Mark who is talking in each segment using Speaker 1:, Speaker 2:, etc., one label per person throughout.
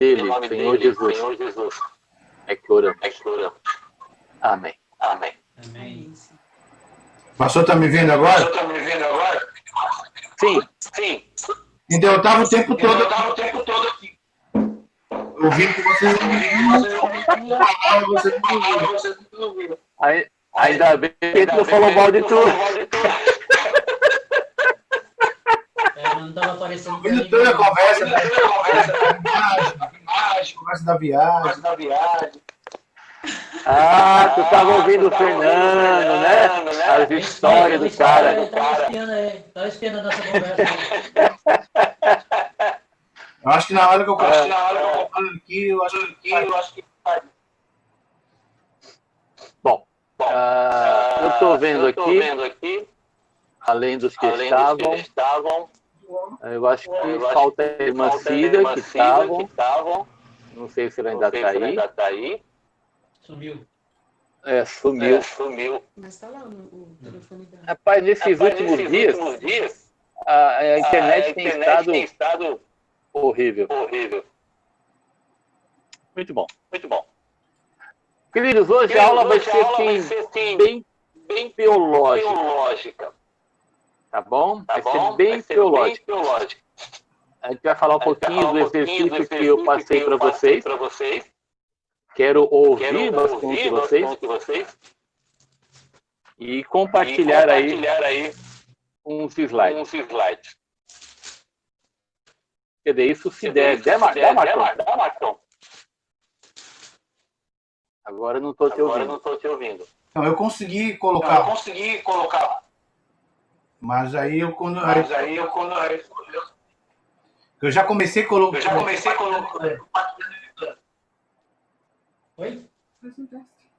Speaker 1: dele, Senhor Jesus, é que oramos. Amém.
Speaker 2: Amém.
Speaker 3: O pastor está me vendo agora?
Speaker 1: Sim.
Speaker 3: Então eu estava o tempo todo aqui. Ouvindo que vocês não ouviram.
Speaker 1: Ainda bem que tu não falou mal de tu.
Speaker 2: Não estava aparecendo.
Speaker 3: Ouvindo toda a conversa da viagem.
Speaker 1: Ah, tu estava ouvindo o Fernando, né? As histórias do cara.
Speaker 2: Estava espiando a nossa conversa.
Speaker 3: Eu acho que na hora que eu falo aqui, eu acho que...
Speaker 1: Bom, eu estou vendo aqui, além dos que estavam, eu acho que falta a irmã Cida, que estavam. Não sei se ela ainda está aí.
Speaker 2: Sumiu.
Speaker 1: Sumiu.
Speaker 4: Mas está lá o telefone dela.
Speaker 1: Rapaz, nesses últimos dias, a internet tem estado horrível. Muito bom. Queridos, hoje a aula vai ser assim, bem teológica. Tá bom? Vai ser bem teológica. A gente vai falar um pouquinho do exercício que eu passei para vocês. Quero ouvir bastante vocês. E compartilhar aí uns slides. Quer dizer, isso se der. Der, Marcão. Agora eu não estou te ouvindo.
Speaker 3: Não, eu consegui colocar. Mas aí eu eu já comecei a colocar.
Speaker 2: Oi?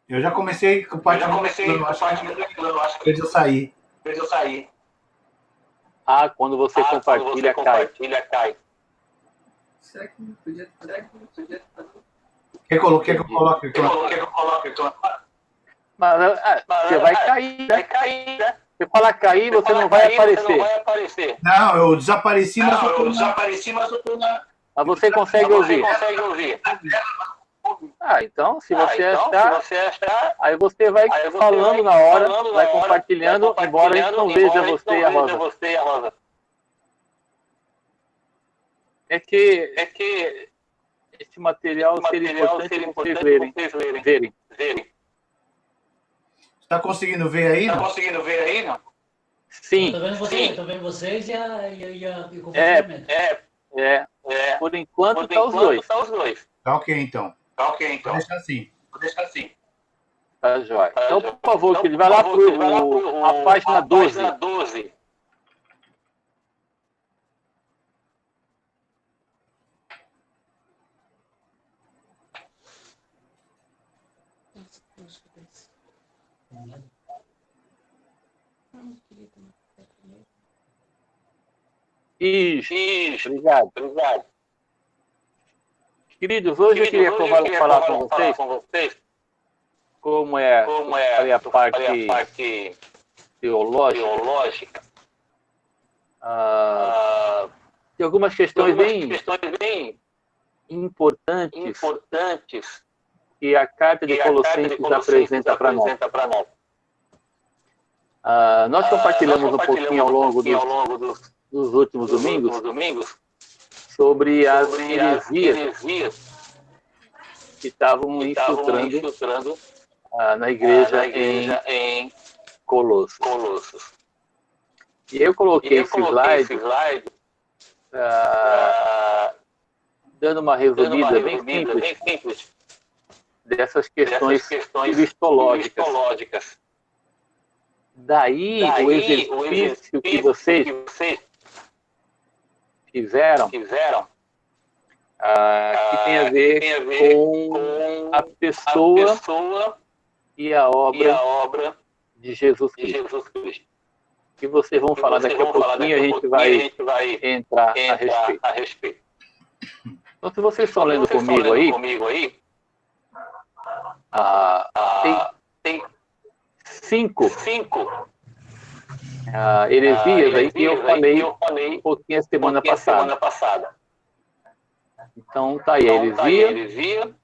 Speaker 3: Eu já comecei compartilhando. Depois eu saí.
Speaker 1: Ah, quando você compartilha, cai.
Speaker 4: Será que não podia fazer?
Speaker 3: Quer que eu coloque?
Speaker 1: Mas você vai cair, né? Se falar cair, você não vai aparecer.
Speaker 3: Não, eu desapareci, mas eu tô na...
Speaker 1: Mas você consegue ouvir. Então, se você achar, aí você vai falando na hora, vai compartilhando, embora a gente não veja você e a Rosa. É que esse material seria importante vocês verem.
Speaker 3: Tá conseguindo ver aí? Não?
Speaker 1: Sim.
Speaker 2: Estou vendo vocês e o compartilhamento.
Speaker 1: Por enquanto tá os dois.
Speaker 3: Tá ok, então. Vou deixar assim.
Speaker 1: Tá jóia. Então, por favor, que ele vai lá para a página 12. Isso. Obrigado. Queridos, hoje eu queria falar com vocês como é a parte teológica. Tem algumas questões bem importantes que a carta de Colossenses apresenta para nós. Nós compartilhamos um pouquinho ao longo dos últimos domingos sobre as heresias que estavam infiltrando na igreja em Colossos. E eu coloquei esse slide dando uma resumida bem simples dessas questões cristológicas. Daí o exercício que vocês fizeram que tem a ver com a pessoa e a obra de Jesus Cristo. Que vocês vão falar daqui a pouquinho, a gente vai entrar a respeito. Então, se vocês estão lendo comigo aí, tem 5 heresias aí que eu falei um pouquinho a semana passada. Então tá aí a heresia,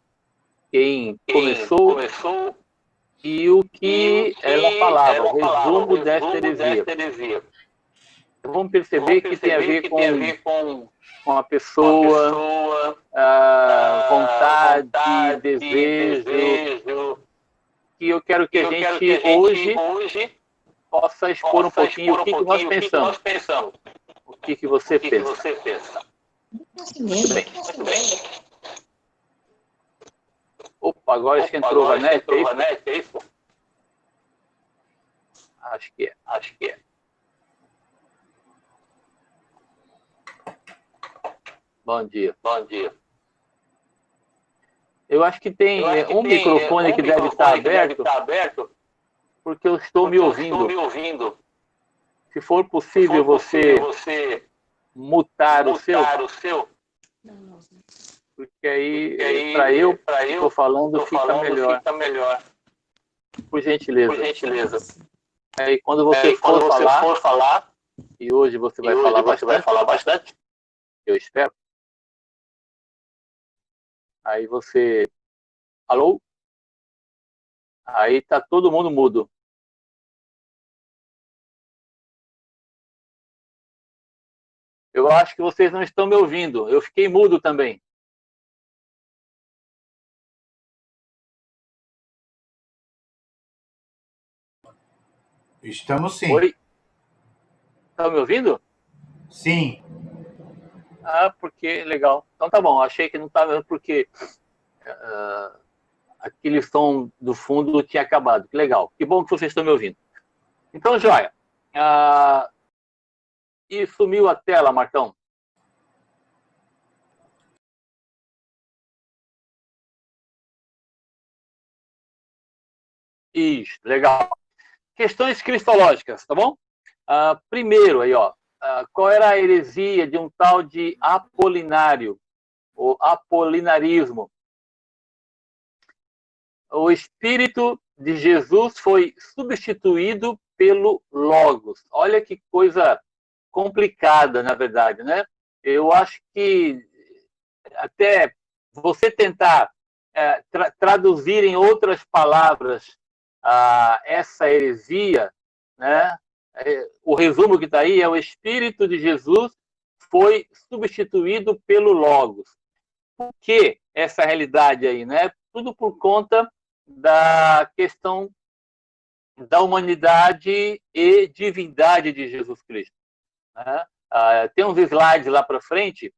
Speaker 1: quem começou e o que ela falava, o resumo desta heresia. Então, vamos perceber que tem a ver com a pessoa, vontade, desejo, que eu quero que a gente hoje possa expor um pouquinho o que nós pensamos. O que você pensa. Muito bem. Opa, agora acho que entrou o Vanete, é isso? Acho que é. Bom dia. Eu acho que tem um microfone que deve estar aberto, porque eu estou me ouvindo. Se for possível você mutar o seu, porque aí para eu estou falando fica melhor. Por gentileza. Aí quando você for falar, e hoje você vai falar bastante, eu espero. Aí você... Alô? Aí tá todo mundo mudo. Eu acho que vocês não estão me ouvindo. Eu fiquei mudo também.
Speaker 3: Estamos sim.
Speaker 1: Oi? Estão me ouvindo?
Speaker 3: Sim.
Speaker 1: Ah, porque... Legal. Então tá bom. Achei que não estava porque... aquele som do fundo tinha acabado. Que legal. Que bom que vocês estão me ouvindo. Então, joia. E sumiu a tela, Marcão. Isso, legal. Questões cristológicas, tá bom? Primeiro, aí, ó, qual era a heresia de um tal de Apolinário, ou apolinarismo? O Espírito de Jesus foi substituído pelo Logos. Olha que coisa complicada, na verdade, né? Eu acho que até você tentar traduzir em outras palavras essa heresia, né? O resumo que está aí é: o Espírito de Jesus foi substituído pelo Logos. Por que essa realidade aí, né? Tudo por conta da questão da humanidade e divindade de Jesus Cristo, né? Tem uns slides lá para frente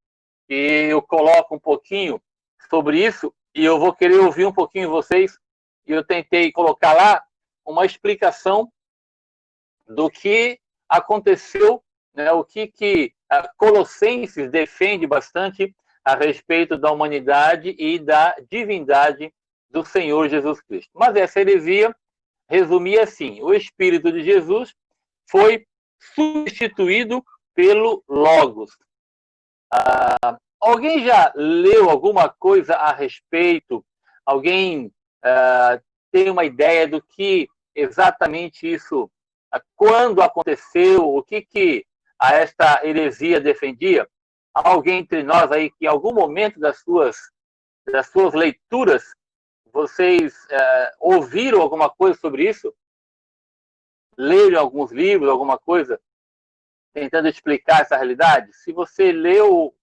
Speaker 1: que eu coloco um pouquinho sobre isso e eu vou querer ouvir um pouquinho vocês. E eu tentei colocar lá uma explicação do que aconteceu, né, o que Colossenses defende bastante a respeito da humanidade e da divindade do Senhor Jesus Cristo. Mas essa heresia resumia assim: o Espírito de Jesus foi substituído pelo Logos. Alguém já leu alguma coisa a respeito? Alguém tem uma ideia do que exatamente isso, quando aconteceu, o que esta heresia defendia? Alguém entre nós aí que em algum momento das suas leituras vocês ouviram alguma coisa sobre isso? Leram alguns livros, alguma coisa tentando explicar essa realidade? Se você leu,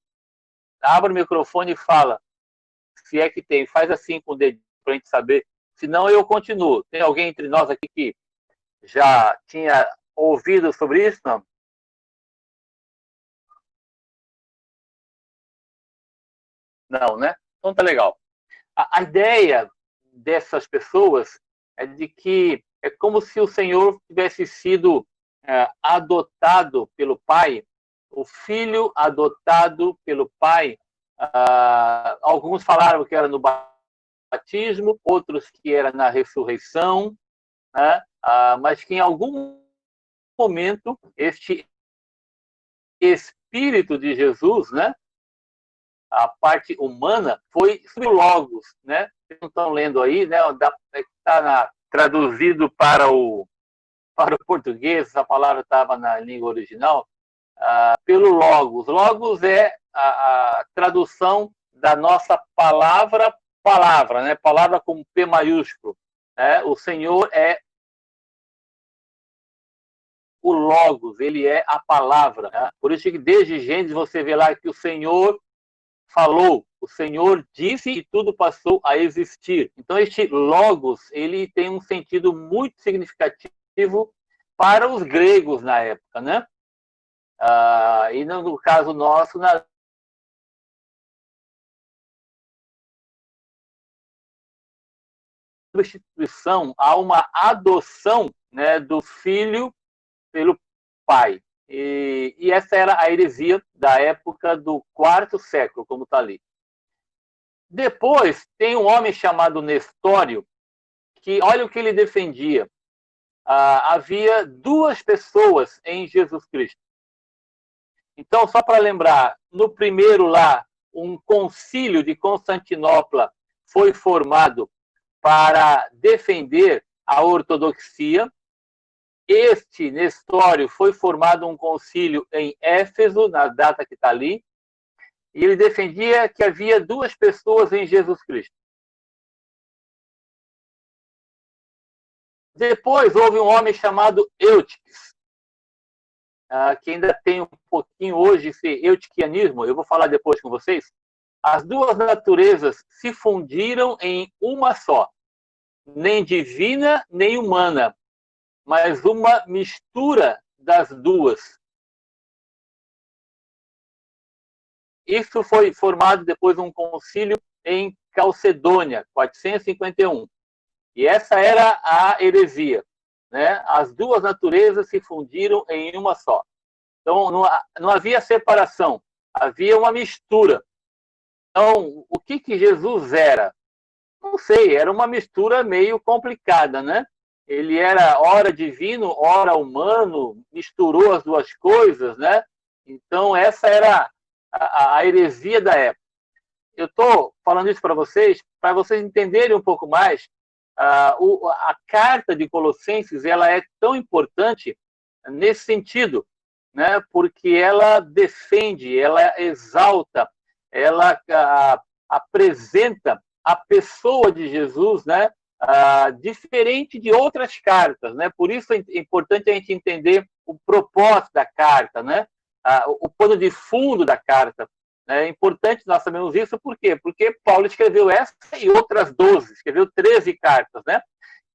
Speaker 1: abre o microfone e fala. Se é que tem, faz assim com o dedo para a gente saber. Senão eu continuo. Tem alguém entre nós aqui que já tinha ouvido sobre isso? Não? Não, né? Então tá legal. A ideia dessas pessoas é de que é como se o Senhor tivesse sido adotado pelo Pai, o Filho adotado pelo Pai. Alguns falaram que era no batismo, outros que era na ressurreição, né? Mas que em algum momento este Espírito de Jesus, né, a parte humana, foi sobre o Logos, né? Vocês não estão lendo aí, né? Está traduzido para o português, essa palavra estava na língua original, pelo Logos. Logos é a tradução da nossa palavra, né? Palavra com P maiúsculo. Né? O Senhor é o Logos, ele é a palavra. Né? Por isso que desde Gênesis você vê lá que o Senhor falou, o Senhor disse e tudo passou a existir. Então este Logos, ele tem um sentido muito significativo para os gregos na época, né? E no caso nosso, na substituição, há uma adoção, né, do filho pelo pai. E essa era a heresia da época do quarto século, como está ali. Depois, tem um homem chamado Nestório, que olha o que ele defendia. Havia duas pessoas em Jesus Cristo. Então, só para lembrar, no primeiro lá, um concílio de Constantinopla foi formado para defender a ortodoxia. Este Nestório foi formado um concílio em Éfeso, na data que está ali, e ele defendia que havia duas pessoas em Jesus Cristo. Depois houve um homem chamado Eutiques, que ainda tem um pouquinho hoje esse eutiquianismo, eu vou falar depois com vocês. As duas naturezas se fundiram em uma só, nem divina nem humana, mas uma mistura das duas. Isso foi formado depois um concílio em Calcedônia, 451. E essa era a heresia. Né? As duas naturezas se fundiram em uma só. Então, não havia separação, havia uma mistura. Então, o que Jesus era? Não sei, era uma mistura meio complicada, né? Ele era ora divino, ora humano, misturou as duas coisas, né? Então, essa era a heresia da época. Eu estou falando isso para vocês entenderem um pouco mais. A carta de Colossenses, ela é tão importante nesse sentido, né? Porque ela defende, ela exalta, ela apresenta a pessoa de Jesus, né? Diferente de outras cartas, né? Por isso é importante a gente entender o propósito da carta, né? O pano de fundo da carta. É importante nós sabermos isso, por quê? Porque Paulo escreveu essa e outras 12, escreveu 13 cartas, né?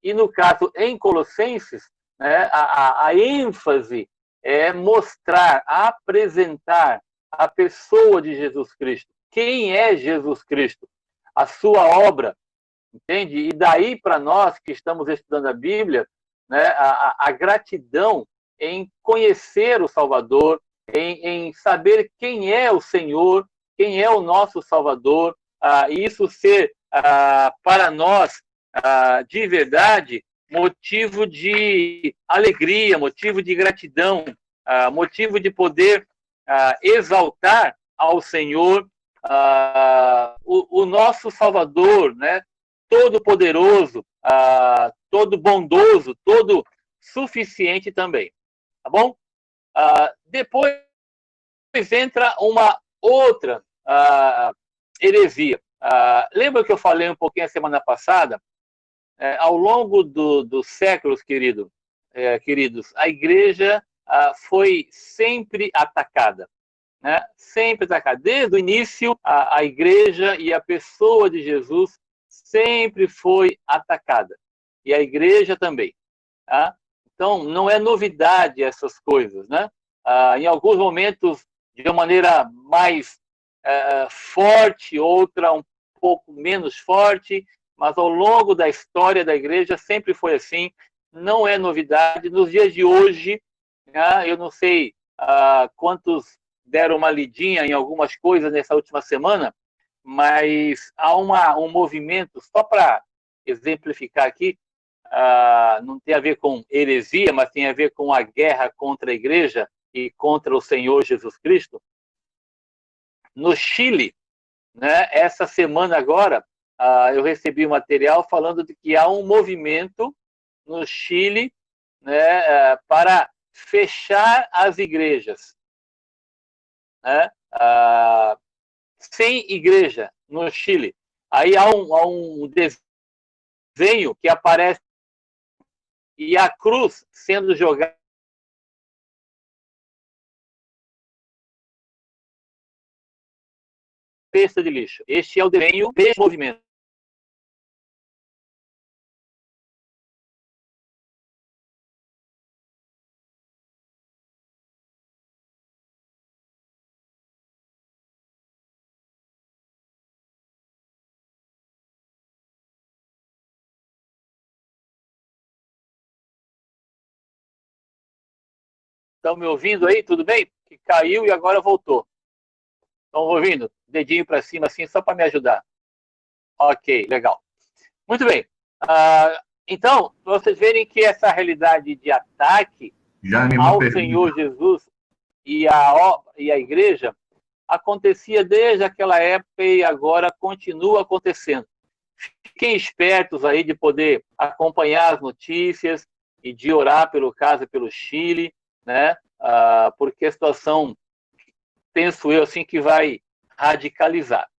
Speaker 1: E no caso, em Colossenses, né, a ênfase é mostrar, apresentar a pessoa de Jesus Cristo. Quem é Jesus Cristo? A sua obra, entende? E daí para nós que estamos estudando a Bíblia, né, a gratidão em conhecer o Salvador, em saber quem é o Senhor, quem é o nosso Salvador, isso ser para nós, de verdade, motivo de alegria, motivo de gratidão, motivo de poder exaltar ao Senhor, o nosso Salvador, né? Todo poderoso, todo bondoso, todo suficiente também. Tá bom? Depois entra uma outra heresia. Lembra que eu falei um pouquinho a semana passada? Ao longo dos séculos, queridos, a igreja foi sempre atacada. Né? Sempre atacada. Desde o início, a igreja e a pessoa de Jesus sempre foi atacada. E a igreja também. Tá? Então, não é novidade essas coisas, né? Em alguns momentos, de uma maneira mais forte, outra um pouco menos forte, mas ao longo da história da igreja sempre foi assim, não é novidade. Nos dias de hoje, eu não sei quantos deram uma lidinha em algumas coisas nessa última semana, mas há um movimento, só para exemplificar aqui, não tem a ver com heresia, mas tem a ver com a guerra contra a igreja e contra o Senhor Jesus Cristo. No Chile, né, essa semana agora, eu recebi um material falando de que há um movimento no Chile, né, para fechar as igrejas. Né? sem igreja no Chile. Aí há um desenho que aparece e a cruz sendo jogada cesta de lixo. Este é o desenho desse movimento. Estão me ouvindo aí? Tudo bem? Que caiu e agora voltou. Estão ouvindo? Dedinho para cima assim, só para me ajudar. Ok, legal. Muito bem. Então, vocês verem que essa realidade de ataque ao Senhor Jesus e a igreja acontecia desde aquela época e agora continua acontecendo. Fiquem espertos aí de poder acompanhar as notícias e de orar pelo caso pelo Chile, né? Porque a situação, penso eu, assim, que vai radicalizar.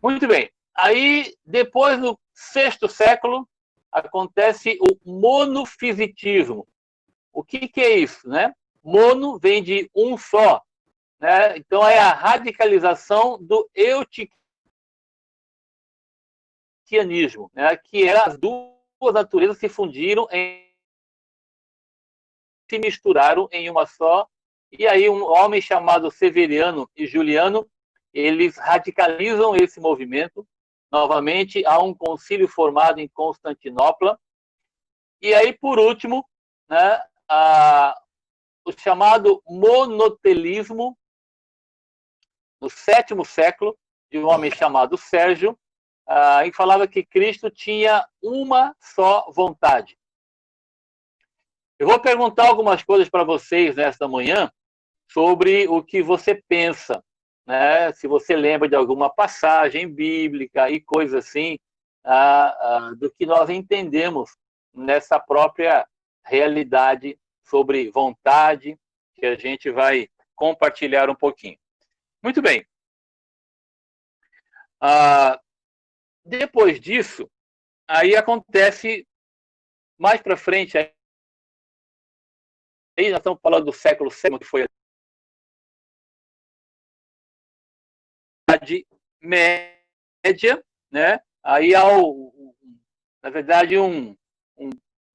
Speaker 1: Muito bem. Aí, depois, no VI século, acontece o monofisitismo. O que é isso, né? Mono vem de um só, né? Então, é a radicalização do eutiquianismo, né? Que é as duas naturezas se fundiram, se misturaram em uma só, e aí um homem chamado Severiano e Juliano, eles radicalizam esse movimento. Novamente, há um concílio formado em Constantinopla. E aí, por último, né, o chamado monotelismo, no VII século, de um homem chamado Sérgio, em que falava que Cristo tinha uma só vontade. Eu vou perguntar algumas coisas para vocês nesta manhã sobre o que você pensa, né? Se você lembra de alguma passagem bíblica e coisa assim, do que nós entendemos nessa própria realidade sobre vontade, que a gente vai compartilhar um pouquinho. Muito bem. Depois disso, aí acontece mais para frente, aí nós estamos falando do século VII, que foi a Idade Média, né? Aí há, na verdade, um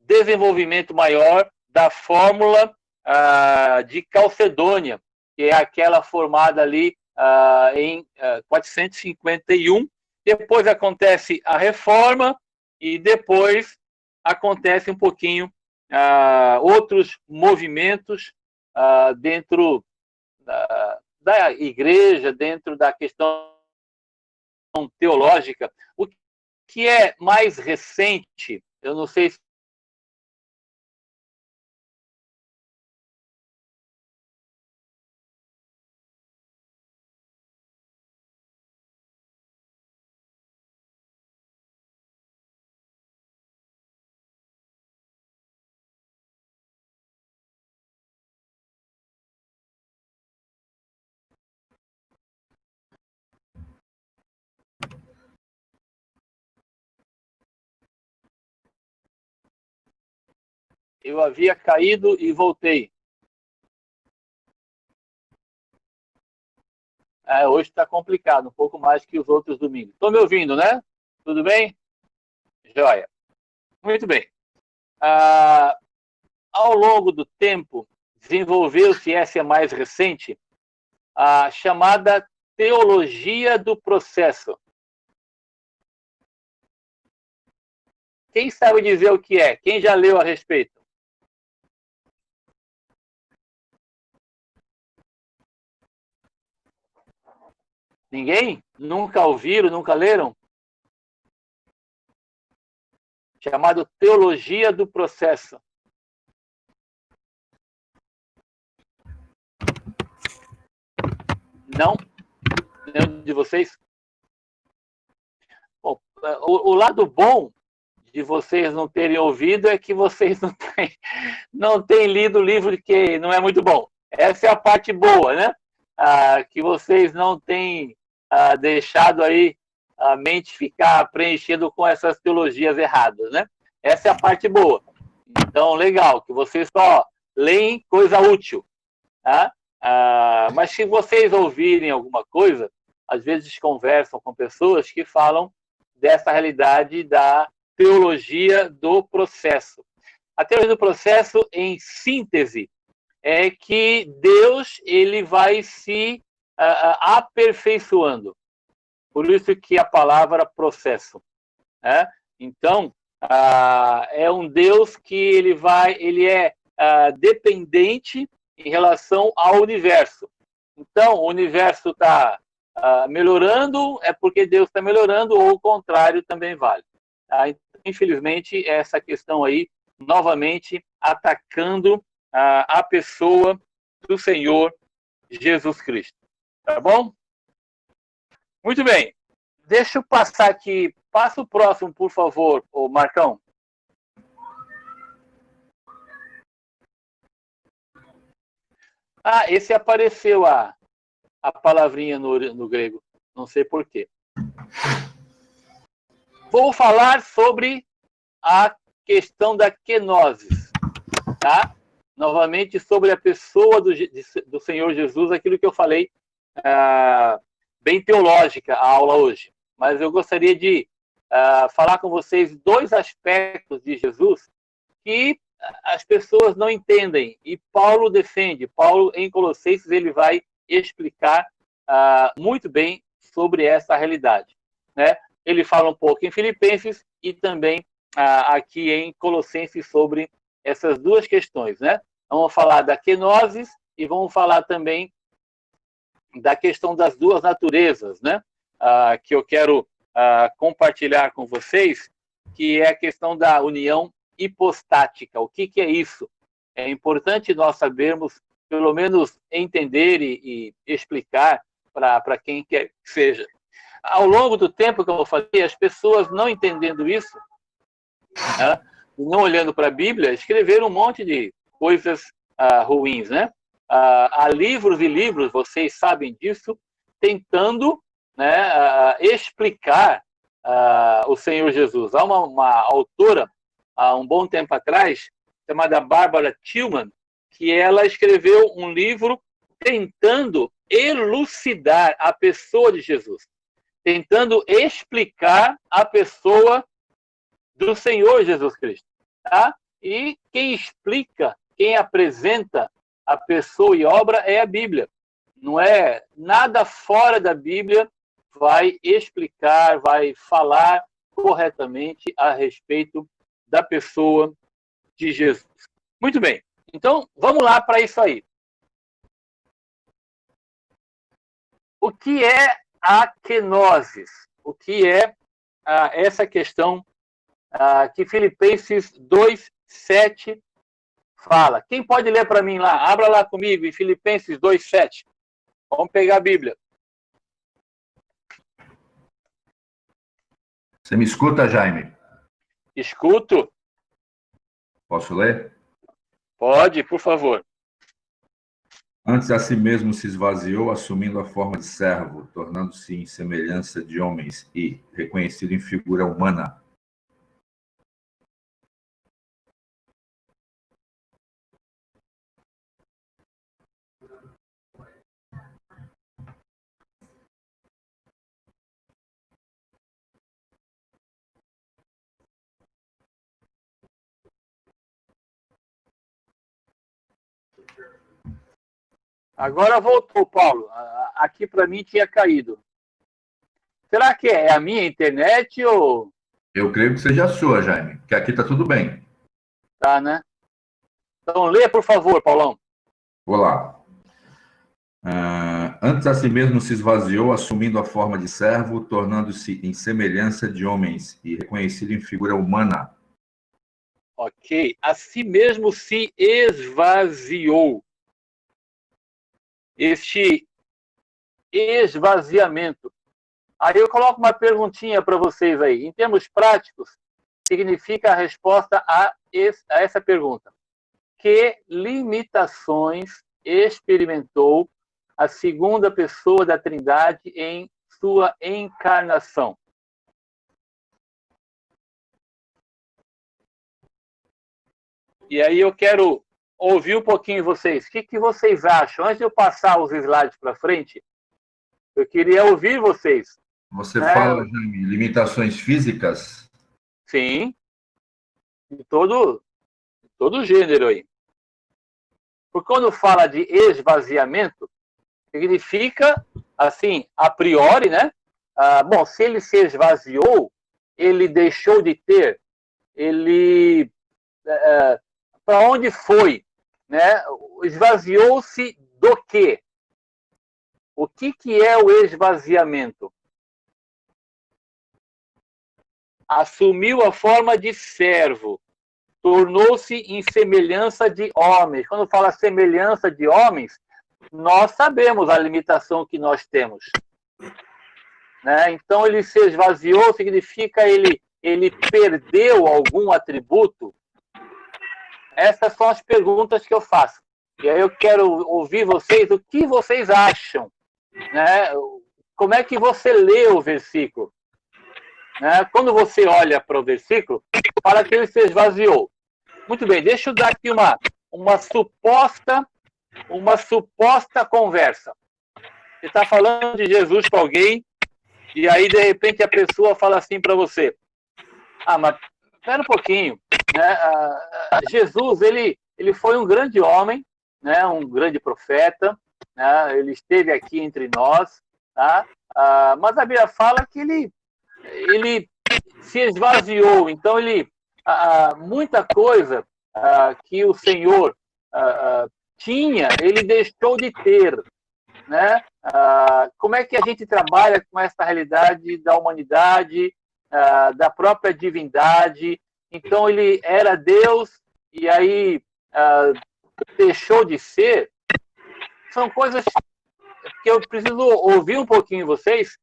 Speaker 1: desenvolvimento maior da fórmula de Calcedônia, que é aquela formada ali em 451. Depois acontece a Reforma e depois acontece um pouquinho outros movimentos dentro da igreja, dentro da questão teológica. O que é mais recente, eu não sei se eu havia caído e voltei. Hoje está complicado, um pouco mais que os outros domingos. Estão me ouvindo, né? Tudo bem? Joia. Muito bem. Ao longo do tempo, desenvolveu-se, essa é mais recente, a chamada teologia do processo. Quem sabe dizer o que é? Quem já leu a respeito? Ninguém? Nunca ouviram, nunca leram? Chamado teologia do processo. Não? Nenhum de vocês? Bom, o lado bom de vocês não terem ouvido é que vocês não têm lido o livro, que não é muito bom. Essa é a parte boa, né? Que vocês não têm deixado aí a mente ficar preenchendo com essas teologias erradas, né? Essa é a parte boa. Então, legal, que vocês só leem coisa útil, tá? Mas se vocês ouvirem alguma coisa, às vezes conversam com pessoas que falam dessa realidade da teologia do processo. A teologia do processo, em síntese, é que Deus ele vai se aperfeiçoando. Por isso que a palavra processo. Né? Então, é um Deus que ele é dependente em relação ao universo. Então, o universo está melhorando, é porque Deus está melhorando, ou o contrário também vale. Infelizmente, essa questão aí, novamente, atacando a pessoa do Senhor Jesus Cristo. Tá bom? Muito bem. Deixa eu passar aqui. Passa o próximo, por favor, ô Marcão. Esse apareceu a palavrinha no grego. Não sei por quê. Vou falar sobre a questão da kenosis, tá? Novamente, sobre a pessoa do Senhor Jesus, aquilo que eu falei, bem teológica a aula hoje. Mas eu gostaria de falar com vocês dois aspectos de Jesus que as pessoas não entendem. E Paulo defende. Paulo, em Colossenses, ele vai explicar muito bem sobre essa realidade, né? Ele fala um pouco em Filipenses e também aqui em Colossenses sobre essas duas questões, né? Vamos falar da kenosis e vamos falar também da questão das duas naturezas, né? Que eu quero compartilhar com vocês, que é a questão da união hipostática. O que é isso? É importante nós sabermos, pelo menos entender e explicar para quem quer que seja. Ao longo do tempo que eu falei, as pessoas não entendendo isso, né, não olhando para a Bíblia, escreveram um monte de coisas ruins, né? Há livros e livros, vocês sabem disso, tentando, né, explicar o Senhor Jesus. Há uma autora, há um bom tempo atrás, chamada Barbara Tillman, que ela escreveu um livro tentando elucidar a pessoa de Jesus, tentando explicar a pessoa do Senhor Jesus Cristo. Tá? E quem explica, quem apresenta a pessoa e obra é a Bíblia. Não é nada fora da Bíblia vai explicar, vai falar corretamente a respeito da pessoa de Jesus. Muito bem. Então, vamos lá para isso aí. O que é a kenosis? O que é essa questão que Filipenses 2:7 fala? Quem pode ler para mim lá? Abra lá comigo em Filipenses 2:7. Vamos pegar a Bíblia.
Speaker 3: Você me escuta, Jaime?
Speaker 1: Escuto.
Speaker 3: Posso ler?
Speaker 1: Pode, por favor.
Speaker 3: Antes a si mesmo se esvaziou, assumindo a forma de servo, tornando-se em semelhança de homens e, reconhecido em figura humana.
Speaker 1: Agora voltou, Paulo. Aqui para mim tinha caído. Será que é a minha internet ou...
Speaker 3: Eu creio que seja a sua, Jaime, que aqui está tudo bem.
Speaker 1: Tá, né? Então lê, por favor, Paulão.
Speaker 3: Vou lá. Antes a si mesmo se esvaziou, assumindo a forma de servo, tornando-se em semelhança de homens e reconhecido em figura humana.
Speaker 1: Ok. A si mesmo se esvaziou. Este esvaziamento. Aí eu coloco uma perguntinha para vocês aí. Em termos práticos, significa a resposta a essa pergunta. Que limitações experimentou a segunda pessoa da Trindade em sua encarnação. E aí eu quero ouvir um pouquinho vocês. O que vocês acham? Antes de eu passar os slides para frente, eu queria ouvir vocês.
Speaker 3: Você fala de limitações físicas?
Speaker 1: Sim. De todo gênero aí. Porque quando fala de esvaziamento, significa, assim, a priori, né? Bom, se ele se esvaziou, ele deixou de ter, ele... para onde foi? Né? Esvaziou-se do quê? O que é o esvaziamento? Assumiu a forma de servo, tornou-se em semelhança de homens. Quando fala semelhança de homens, nós sabemos a limitação que nós temos. Né? Então, ele se esvaziou, significa ele perdeu algum atributo? Essas são as perguntas que eu faço. E aí eu quero ouvir vocês, o que vocês acham? Né? Como é que você lê o versículo? Né? Quando você olha para o versículo, fala que ele se esvaziou. Muito bem, deixa eu dar aqui uma suposta conversa. Você está falando de Jesus para alguém, e aí, de repente, a pessoa fala assim para você: mas espera um pouquinho. Né? Jesus, ele foi um grande homem, né? Um grande profeta, né? Ele esteve aqui entre nós, tá? Mas a Bíblia fala que ele se esvaziou, então muita coisa que o Senhor tinha, ele deixou de ter. Né? Como é que a gente trabalha com essa realidade da humanidade, da própria divindade? Então ele era Deus e aí deixou de ser. São coisas que eu preciso ouvir um pouquinho vocês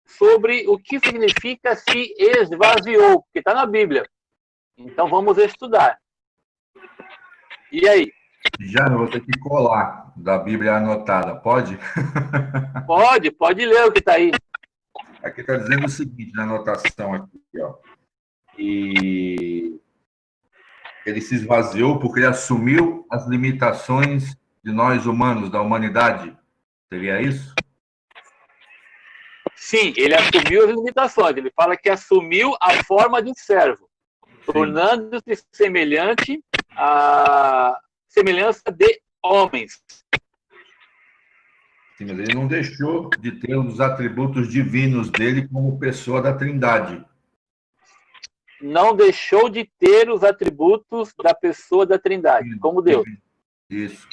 Speaker 1: sobre o que significa se esvaziou, porque está na Bíblia. Então vamos estudar. E aí?
Speaker 3: Já eu vou ter que colar da Bíblia anotada, pode?
Speaker 1: Pode ler o que está aí.
Speaker 3: Aqui está dizendo o seguinte, na anotação aqui, ó. E ele se esvaziou porque ele assumiu as limitações de nós humanos, da humanidade. Seria isso?
Speaker 1: Sim, ele assumiu as limitações. Ele fala que assumiu a forma de servo, tornando-se semelhante à semelhança de homens.
Speaker 3: Sim, mas ele não deixou de ter os atributos divinos dele como pessoa da Trindade.
Speaker 1: Não deixou de ter os atributos da pessoa da Trindade, como Deus.
Speaker 3: Isso.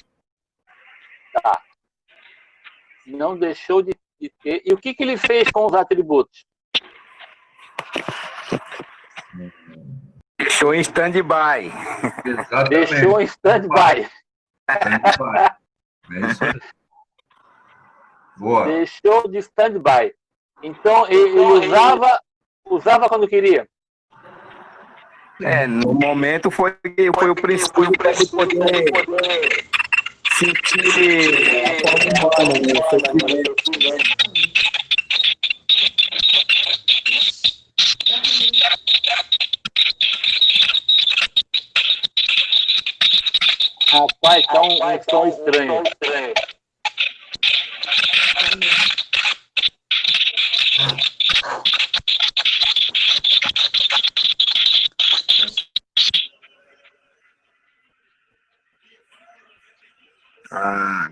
Speaker 1: Tá. Não deixou de ter. E o que ele fez com os atributos?
Speaker 5: Deixou em stand-by.
Speaker 1: Deixou em stand-by.
Speaker 3: É isso aí. Boa.
Speaker 1: Deixou de stand-by. Então, ele usava quando queria.
Speaker 5: No momento foi o princípio para ele poder sentir a forma humana.
Speaker 1: Rapaz, tá um som estranho.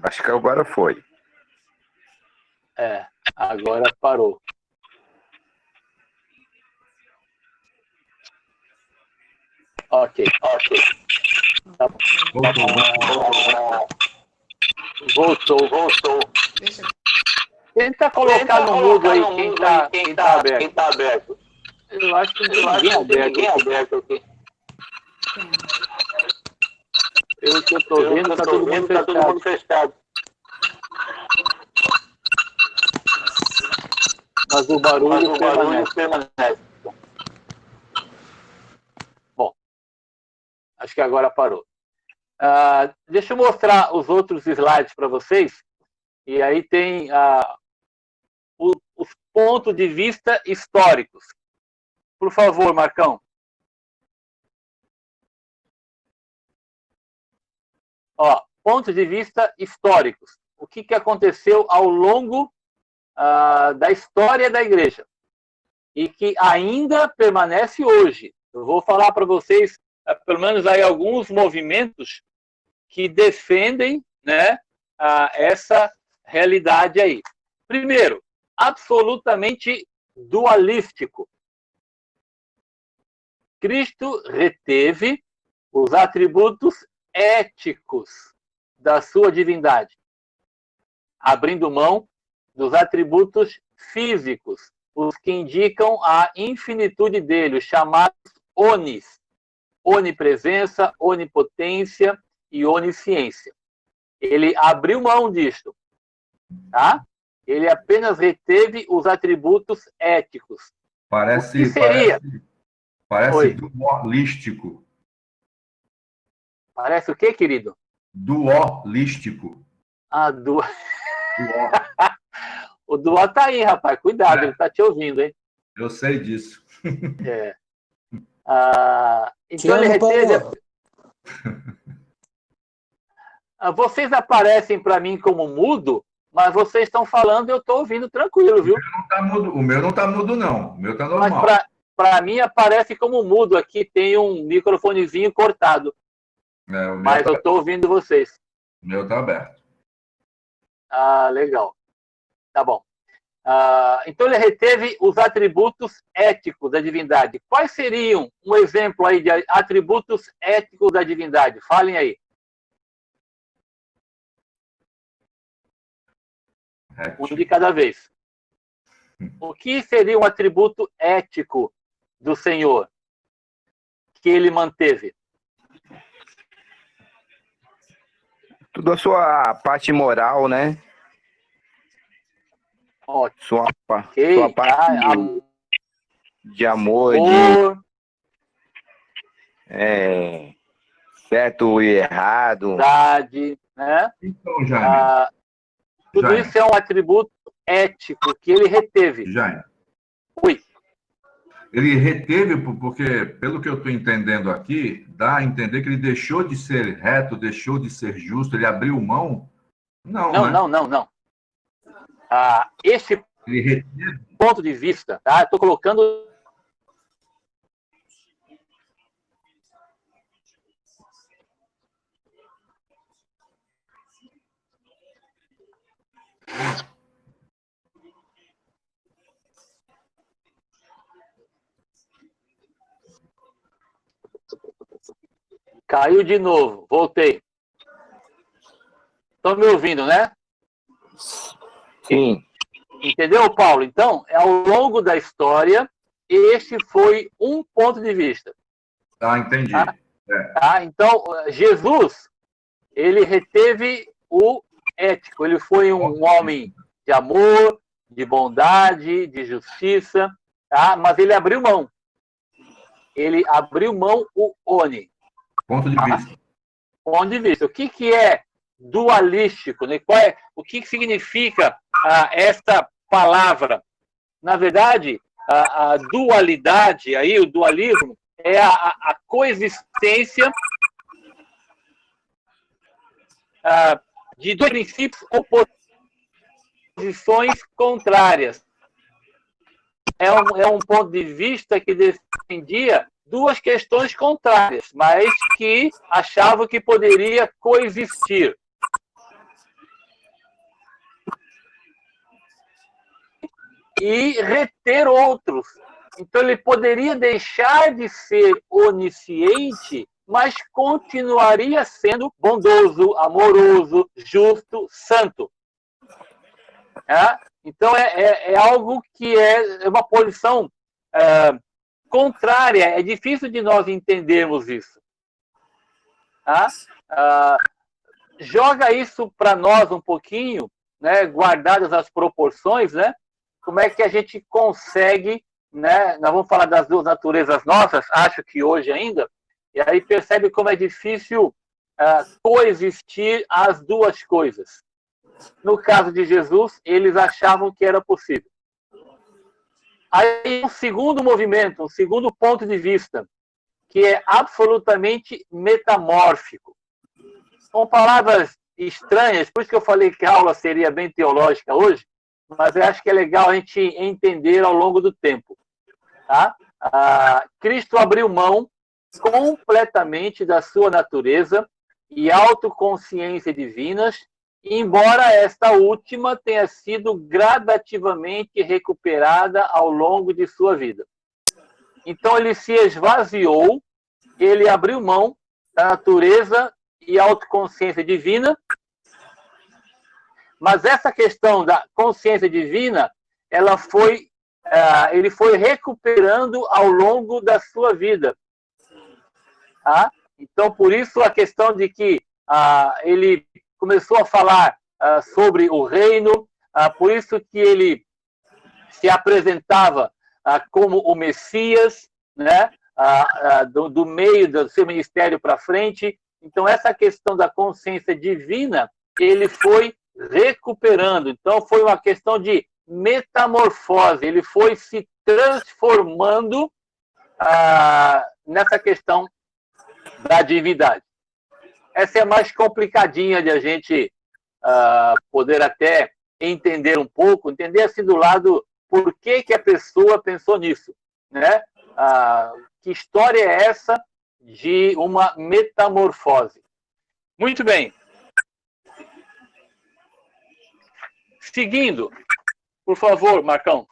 Speaker 5: Acho que agora foi.
Speaker 1: Agora parou. Ok. Tá bom. Voltou. Tenta colocar no mudo aí quem tá aberto. Eu acho que não tem ninguém aberto aqui. Pelo que eu tô vendo, tá todo mundo fechado. Mas o barulho permanece. Bom, acho que agora parou. Deixa eu mostrar os outros slides para vocês. E aí tem os pontos de vista históricos. Por favor, Marcão. Ó, pontos de vista históricos. O que aconteceu ao longo da história da igreja e que ainda permanece hoje. Eu vou falar para vocês, pelo menos aí, alguns movimentos que defendem, né, essa realidade aí. Primeiro, absolutamente dualístico. Cristo reteve os atributos éticos da sua divindade, abrindo mão dos atributos físicos, os que indicam a infinitude dele, os chamados onis, onipresença, onipotência e onisciência. Ele abriu mão disto, tá? Ele apenas reteve os atributos éticos.
Speaker 3: Parece,
Speaker 1: o que seria?
Speaker 3: Parece dualístico.
Speaker 1: Parece o quê, querido?
Speaker 3: Dualístico.
Speaker 1: Dual. O Duó tá aí, rapaz. Cuidado, ele tá te ouvindo, hein?
Speaker 3: Eu sei disso.
Speaker 1: Então ele reteve... Vocês aparecem para mim como mudo, mas vocês estão falando e eu estou ouvindo tranquilo, viu?
Speaker 3: O meu não está mudo, não. O meu está normal.
Speaker 1: Mas para mim aparece como mudo. Aqui tem um microfonezinho cortado. Mas eu estou ouvindo vocês.
Speaker 3: O meu está aberto.
Speaker 1: Legal. Tá bom. Então ele reteve os atributos éticos da divindade. Quais seriam um exemplo aí de atributos éticos da divindade? Falem aí. Um de cada vez. O que seria um atributo ético do Senhor que ele manteve?
Speaker 5: Tudo a sua parte moral, né?
Speaker 1: Ótimo.
Speaker 5: Sua parte de amor, de certo e errado.
Speaker 1: Verdade, né?
Speaker 3: Então, Jaime.
Speaker 1: Tudo isso é um atributo ético que ele reteve.
Speaker 3: Jaime.
Speaker 1: Oi.
Speaker 3: Ele reteve, porque, pelo que eu estou entendendo aqui, dá a entender que ele deixou de ser reto, deixou de ser justo, ele abriu mão? Não,
Speaker 1: não. Esse ponto de vista, tá? Estou colocando... Caiu de novo, voltei. Estão me ouvindo, né?
Speaker 5: Sim.
Speaker 1: Entendeu, Paulo? Então, ao longo da história, este foi um ponto de vista.
Speaker 3: Entendi.
Speaker 1: Então, Jesus, ele reteve o ético. Ele foi um homem de amor, de bondade, de justiça, tá? Mas ele abriu mão. Ele abriu mão o oni.
Speaker 3: Ponto de vista.
Speaker 1: Ponto de vista. O que é dualístico? Né? O que significa esta palavra? Na verdade, a dualidade, aí, o dualismo, é a coexistência de dois princípios ou posições contrárias. É um ponto de vista que defendia duas questões contrárias, mas que achavam que poderia coexistir. E reter outros. Então ele poderia deixar de ser onisciente, mas continuaria sendo bondoso, amoroso, justo, santo. Então é algo que é uma posição contrária. É difícil de nós entendermos isso. Joga isso para nós um pouquinho, né, guardadas as proporções, né? Como é que a gente consegue, né? Nós vamos falar das duas naturezas nossas, acho que hoje ainda, e aí percebe como é difícil coexistir as duas coisas. No caso de Jesus, eles achavam que era possível. Aí um segundo movimento, um segundo ponto de vista, que é absolutamente metamórfico. São palavras estranhas, por isso que eu falei que a aula seria bem teológica hoje, mas eu acho que é legal a gente entender ao longo do tempo. Tá? Cristo abriu mão completamente da sua natureza e autoconsciência divinas, embora esta última tenha sido gradativamente recuperada ao longo de sua vida. Então ele se esvaziou, ele abriu mão da natureza e autoconsciência divina, mas essa questão da consciência divina, ele foi recuperando ao longo da sua vida. Tá? Então, por isso a questão de que ele começou a falar sobre o reino, por isso que ele se apresentava como o Messias, né? Do meio do seu ministério para frente. Então, essa questão da consciência divina, ele foi recuperando. Então, foi uma questão de metamorfose. Ele foi se transformando nessa questão da divindade. Essa é mais complicadinha de a gente poder até entender um pouco, entender assim do lado por que a pessoa pensou nisso, né? Que história é essa de uma metamorfose? Muito bem. Seguindo, por favor, Marcão.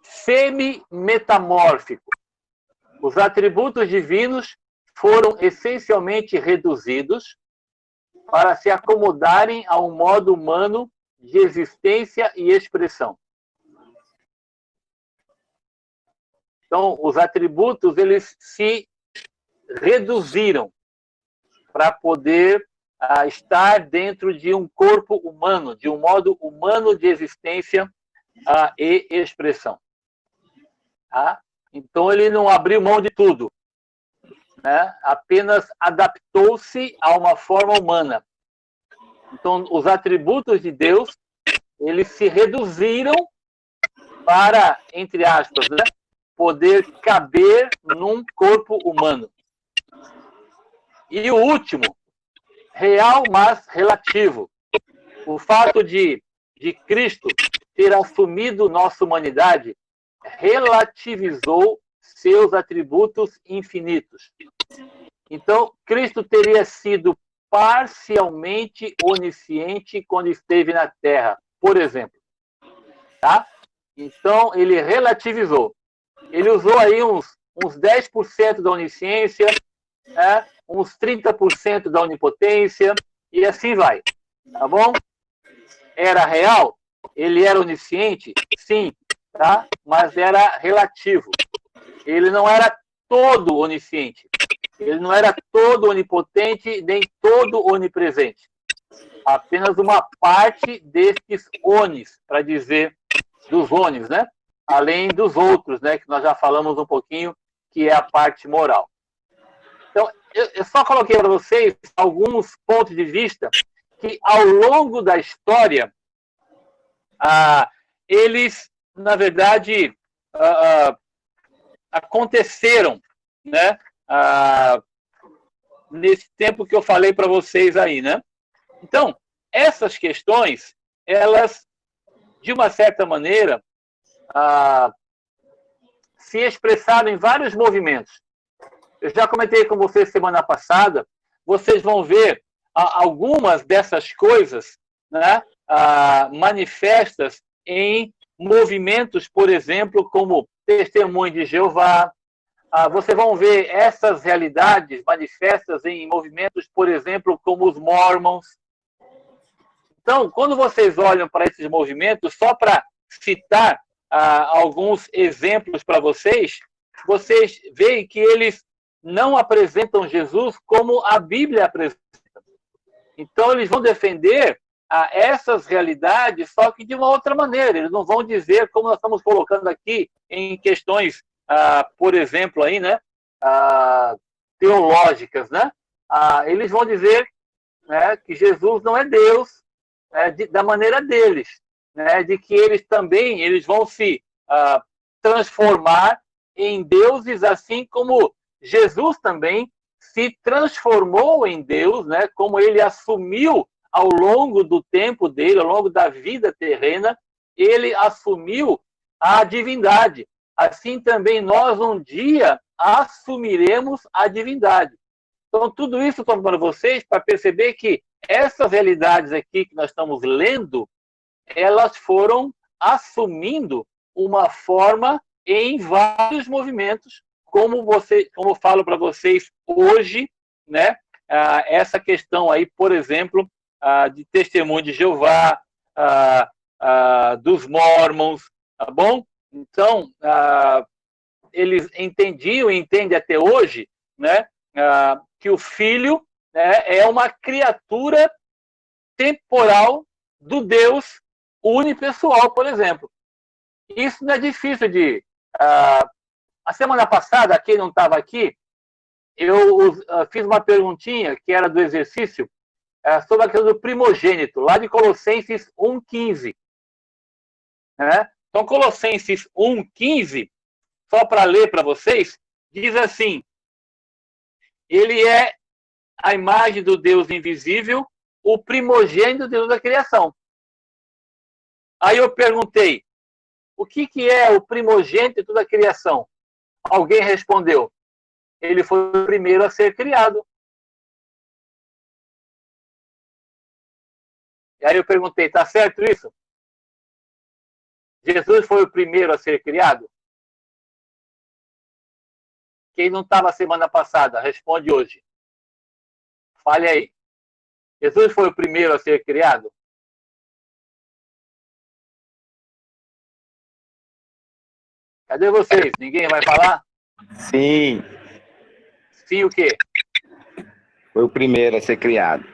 Speaker 1: Semi-metamórfico. Os atributos divinos foram essencialmente reduzidos para se acomodarem a um modo humano de existência e expressão. Então, os atributos, eles se reduziram para poder estar dentro de um corpo humano, de um modo humano de existência e expressão. Tá? Então, ele não abriu mão de tudo, né? Apenas adaptou-se a uma forma humana. Então, os atributos de Deus, eles se reduziram para, entre aspas, né, poder caber num corpo humano. E o último, real, mas relativo. O fato de Cristo ter assumido nossa humanidade relativizou seus atributos infinitos. Então, Cristo teria sido parcialmente onisciente quando esteve na Terra, por exemplo. Tá? Então, ele relativizou. Ele usou aí uns 10% da onisciência, né? Uns 30% da onipotência, e assim vai. Tá bom? Era real? Ele era onisciente? Sim. Tá? Mas era relativo. Ele não era todo onisciente. Ele não era todo onipotente, nem todo onipresente. Apenas uma parte destes onis, para dizer dos onis, né? Além dos outros, né? Que nós já falamos um pouquinho, que é a parte moral. Então, eu só coloquei para vocês alguns pontos de vista que, ao longo da história, eles, na verdade, aconteceram, né? Nesse tempo que eu falei para vocês aí, né? Então, essas questões, elas, de uma certa maneira, se expressaram em vários movimentos. Eu já comentei com vocês semana passada, vocês vão ver algumas dessas coisas, né, manifestas em movimentos, por exemplo, como Testemunho de Jeová. Vocês vão ver essas realidades manifestas em movimentos, por exemplo, como os Mormons. Então, quando vocês olham para esses movimentos, só para citar alguns exemplos para vocês veem que eles não apresentam Jesus como a Bíblia apresenta. Então, eles vão defender essas realidades, só que de uma outra maneira. Eles não vão dizer, como nós estamos colocando aqui, em questões, por exemplo, aí, né, teológicas, né? Eles vão dizer, né, que Jesus não é Deus da maneira deles. né, de que eles vão se transformar em deuses, assim como Jesus também se transformou em Deus, né, como ele assumiu ao longo do tempo dele, ao longo da vida terrena, ele assumiu a divindade. Assim também nós um dia assumiremos a divindade. Então, tudo isso estou para vocês para perceber que essas realidades aqui que nós estamos lendo, elas foram assumindo uma forma em vários movimentos, como eu falo para vocês hoje, né? Essa questão aí, por exemplo, de Testemunho de Jeová, dos Mormons, tá bom? Então, eles entendiam e entendem até hoje, né, que o Filho, né, é uma criatura temporal do Deus unipessoal, por exemplo. Isso não é difícil de... a semana passada, quem não estava aqui, eu fiz uma perguntinha, que era do exercício, sobre a questão do primogênito, lá de Colossenses 1,15. Né? Então, Colossenses 1,15, só para ler para vocês, diz assim: ele é a imagem do Deus invisível, o primogênito de Deus da criação. Aí eu perguntei, o que é o primogênito da criação? Alguém respondeu, ele foi o primeiro a ser criado. E aí eu perguntei, está certo isso? Jesus foi o primeiro a ser criado? Quem não estava semana passada, responde hoje. Fale aí. Jesus foi o primeiro a ser criado? Cadê vocês? Ninguém vai falar?
Speaker 5: Sim,
Speaker 1: Sim, o quê?
Speaker 5: foi o primeiro a ser criado.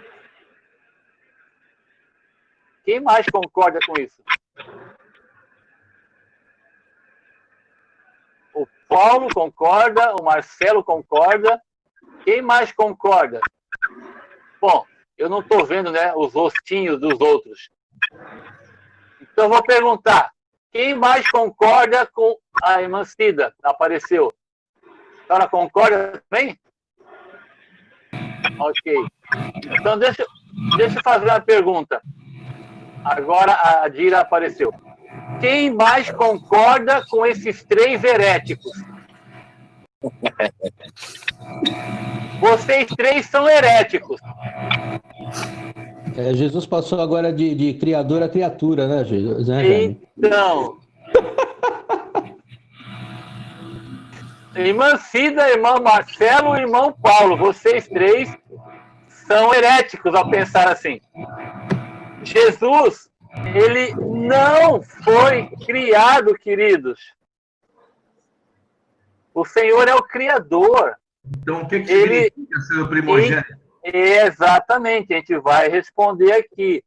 Speaker 1: Quem mais concorda com isso? O Paulo concorda, o Marcelo concorda. Quem mais concorda? Bom, eu não estou vendo, né, os rostinhos dos outros. Então eu vou perguntar. Quem mais concorda com a irmã Cida? Apareceu. A senhora concorda também? Ok. Então deixa eu fazer uma pergunta. Agora a Dira apareceu. Quem mais concorda com esses três heréticos? Vocês três são heréticos.
Speaker 2: Jesus passou agora de criador a criatura, né, Jesus? Né, Jaime?
Speaker 1: Então, irmã Cida, irmão Marcelo e irmão Paulo, vocês três são heréticos ao pensar assim. Jesus, ele não foi criado, queridos. O Senhor é o Criador.
Speaker 3: Então, o que significa ser o primogênito?
Speaker 1: Exatamente, a gente vai responder aqui.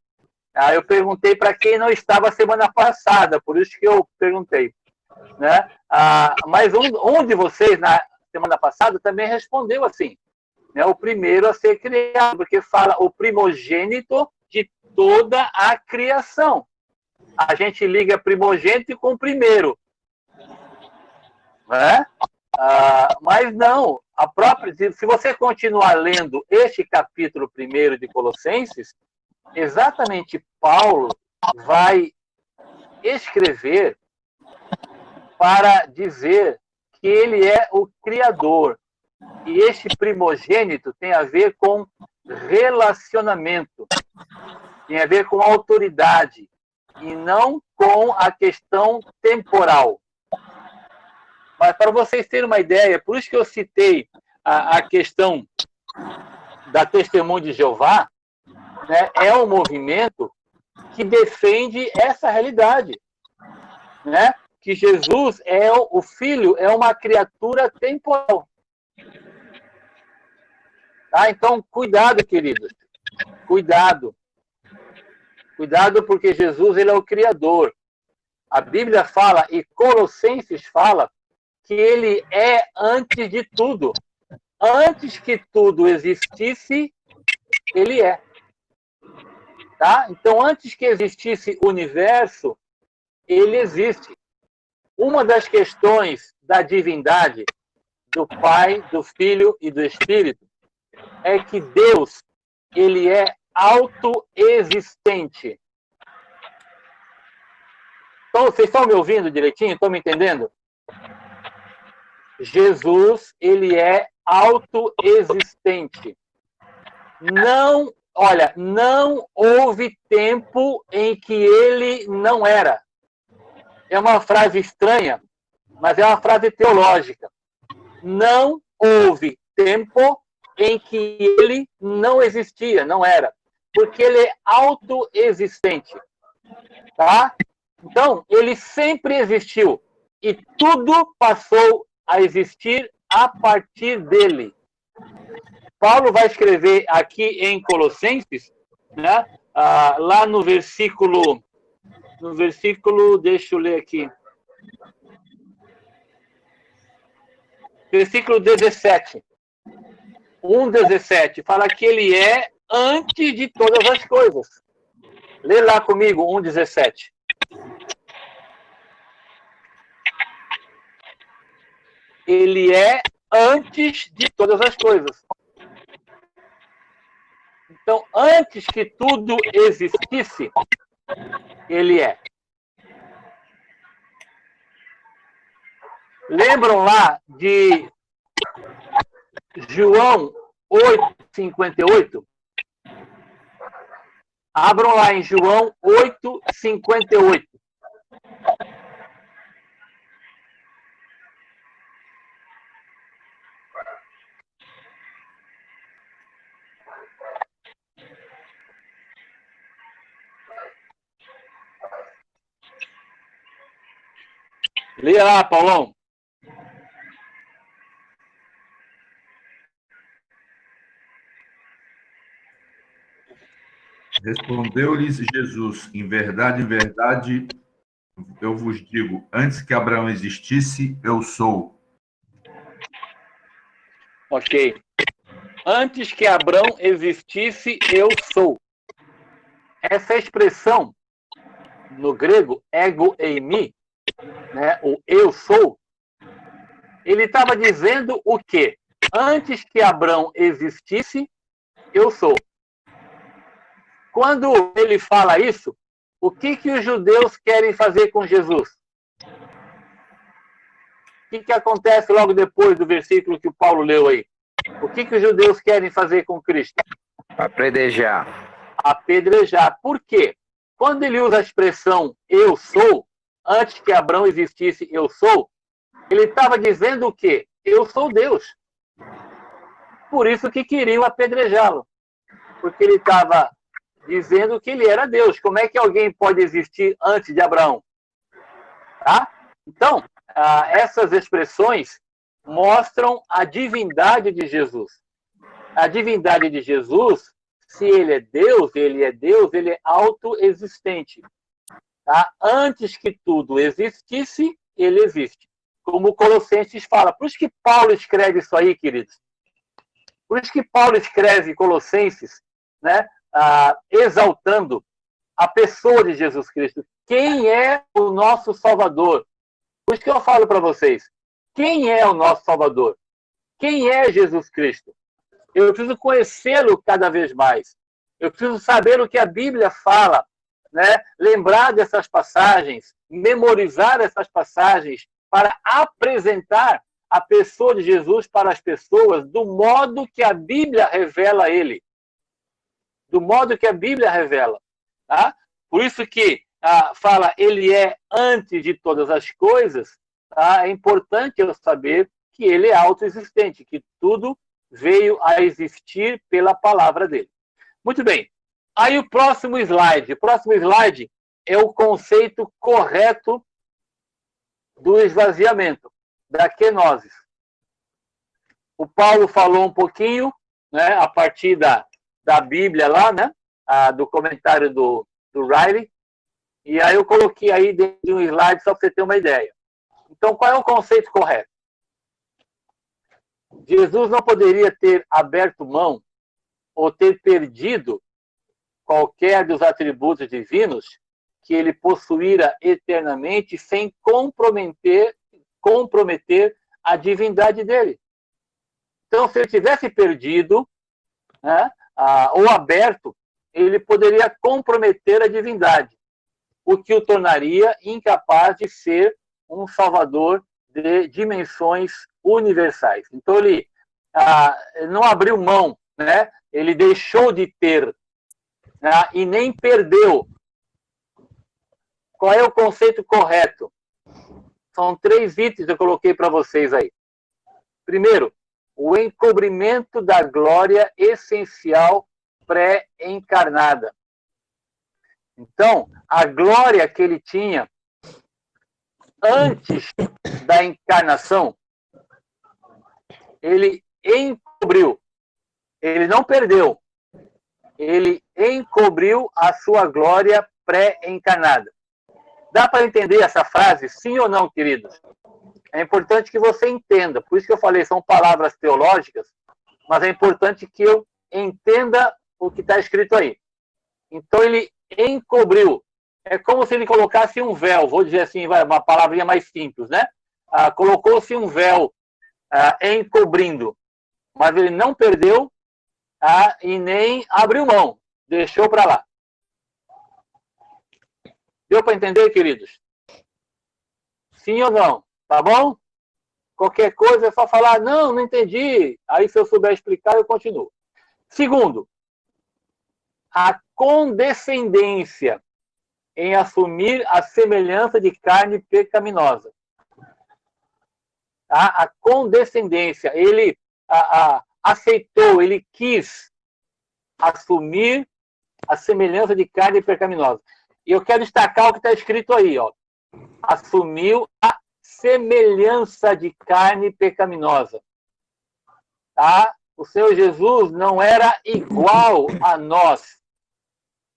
Speaker 1: Eu perguntei para quem não estava semana passada, por isso que eu perguntei. Né? Mas um de vocês, na semana passada, também respondeu assim. Né? O primeiro a ser criado, porque fala o primogênito de toda a criação. A gente liga primogênito com primeiro. Né? Mas não, se você continuar lendo este capítulo 1 de Colossenses, exatamente Paulo vai escrever para dizer que ele é o Criador. E este primogênito tem a ver com relacionamento, tem a ver com autoridade, e não com a questão temporal. Mas para vocês terem uma ideia, por isso que eu citei a questão da Testemunho de Jeová, né, é um movimento que defende essa realidade, né, que Jesus o Filho é uma criatura temporal. Tá? Então, cuidado, queridos. Cuidado. Cuidado, porque Jesus ele é o Criador. A Bíblia fala, e Colossenses fala, que ele é antes de tudo. Antes que tudo existisse, ele é. Tá? Então, antes que existisse o universo, ele existe. Uma das questões da divindade do Pai, do Filho e do Espírito é que Deus, ele é autoexistente. Então, vocês estão me ouvindo direitinho? Estão me entendendo? Jesus, ele é autoexistente. Não, olha, não houve tempo em que ele não era. É uma frase estranha, mas é uma frase teológica. Não houve tempo em que ele não existia, não era. Porque ele é autoexistente. Tá? Então, ele sempre existiu. E tudo passou a existir a partir dele. Paulo vai escrever aqui em Colossenses, né, lá no versículo, deixa eu ler aqui, versículo 17, 1:17, fala que ele é antes de todas as coisas. Lê lá comigo, 1:17. Ele é antes de todas as coisas. Então, antes que tudo existisse, ele é. Lembram lá de João 8:58? Abram lá em João 8:58. Leia lá, Paulão.
Speaker 3: Respondeu-lhes Jesus: em verdade, eu vos digo, antes que Abraão existisse, eu sou.
Speaker 1: Ok. Antes que Abraão existisse, eu sou. Essa expressão, no grego, ego eimi, né, o eu sou, ele estava dizendo o quê? Antes que Abraão existisse, eu sou. Quando ele fala isso, o que os judeus querem fazer com Jesus? O que acontece logo depois do versículo que o Paulo leu aí? O que os judeus querem fazer com Cristo?
Speaker 5: Apedrejar.
Speaker 1: Apedrejar. Por quê? Quando ele usa a expressão eu sou, antes que Abraão existisse, eu sou, ele estava dizendo o quê? Eu sou Deus. Por isso que queriam apedrejá-lo. Porque ele estava dizendo que ele era Deus. Como é que alguém pode existir antes de Abraão? Tá? Então, essas expressões mostram a divindade de Jesus. A divindade de Jesus, se ele é Deus, ele é autoexistente. Tá? Antes que tudo existisse, ele existe. Como Colossenses fala. Por isso que Paulo escreve isso aí, queridos. Por isso que Paulo escreve Colossenses, né, exaltando a pessoa de Jesus Cristo. Quem é o nosso Salvador? Por isso que eu falo para vocês. Quem é o nosso Salvador? Quem é Jesus Cristo? Eu preciso conhecê-lo cada vez mais. Eu preciso saber o que a Bíblia fala, né? Lembrar dessas passagens, memorizar essas passagens para apresentar a pessoa de Jesus para as pessoas do modo que a Bíblia revela ele. Do modo que a Bíblia revela. Tá? Por isso que fala, ele é antes de todas as coisas, tá? É importante eu saber que ele é autoexistente, que tudo veio a existir pela palavra dele. Muito bem. Aí o próximo slide. O próximo slide é o conceito correto do esvaziamento, da kenosis. O Paulo falou um pouquinho, né, a partir da Bíblia lá, né, do comentário do Riley, e aí eu coloquei aí dentro de um slide só para você ter uma ideia. Então, qual é o conceito correto? Jesus não poderia ter aberto mão ou ter perdido qualquer dos atributos divinos que ele possuíra eternamente sem comprometer a divindade dele. Então, se ele tivesse perdido, né, ou aberto, ele poderia comprometer a divindade, o que o tornaria incapaz de ser um salvador de dimensões universais. Então, ele não abriu mão, né? Ele deixou de ter, né? E nem perdeu. Qual é o conceito correto? São 3 itens que eu coloquei para vocês aí. Primeiro, o encobrimento da glória essencial pré-encarnada. Então, a glória que ele tinha antes da encarnação, ele encobriu. Ele não perdeu. Ele encobriu a sua glória pré-encarnada. Dá para entender essa frase, sim ou não, queridos? É importante que você entenda. Por isso que eu falei, são palavras teológicas, mas é importante que eu entenda o que está escrito aí. Então, ele encobriu. É como se ele colocasse um véu, vou dizer assim, uma palavrinha mais simples, né? Colocou-se um véu encobrindo, mas ele não perdeu e nem abriu mão, deixou para lá. Deu para entender, queridos? Sim ou não? Tá bom? Qualquer coisa é só falar, não entendi. Aí, se eu souber explicar, eu continuo. Segundo, a condescendência em assumir a semelhança de carne pecaminosa. A condescendência, ele aceitou, ele quis assumir a semelhança de carne pecaminosa. E eu quero destacar o que está escrito aí, ó. Assumiu a semelhança de carne pecaminosa. Tá? O Senhor Jesus não era igual a nós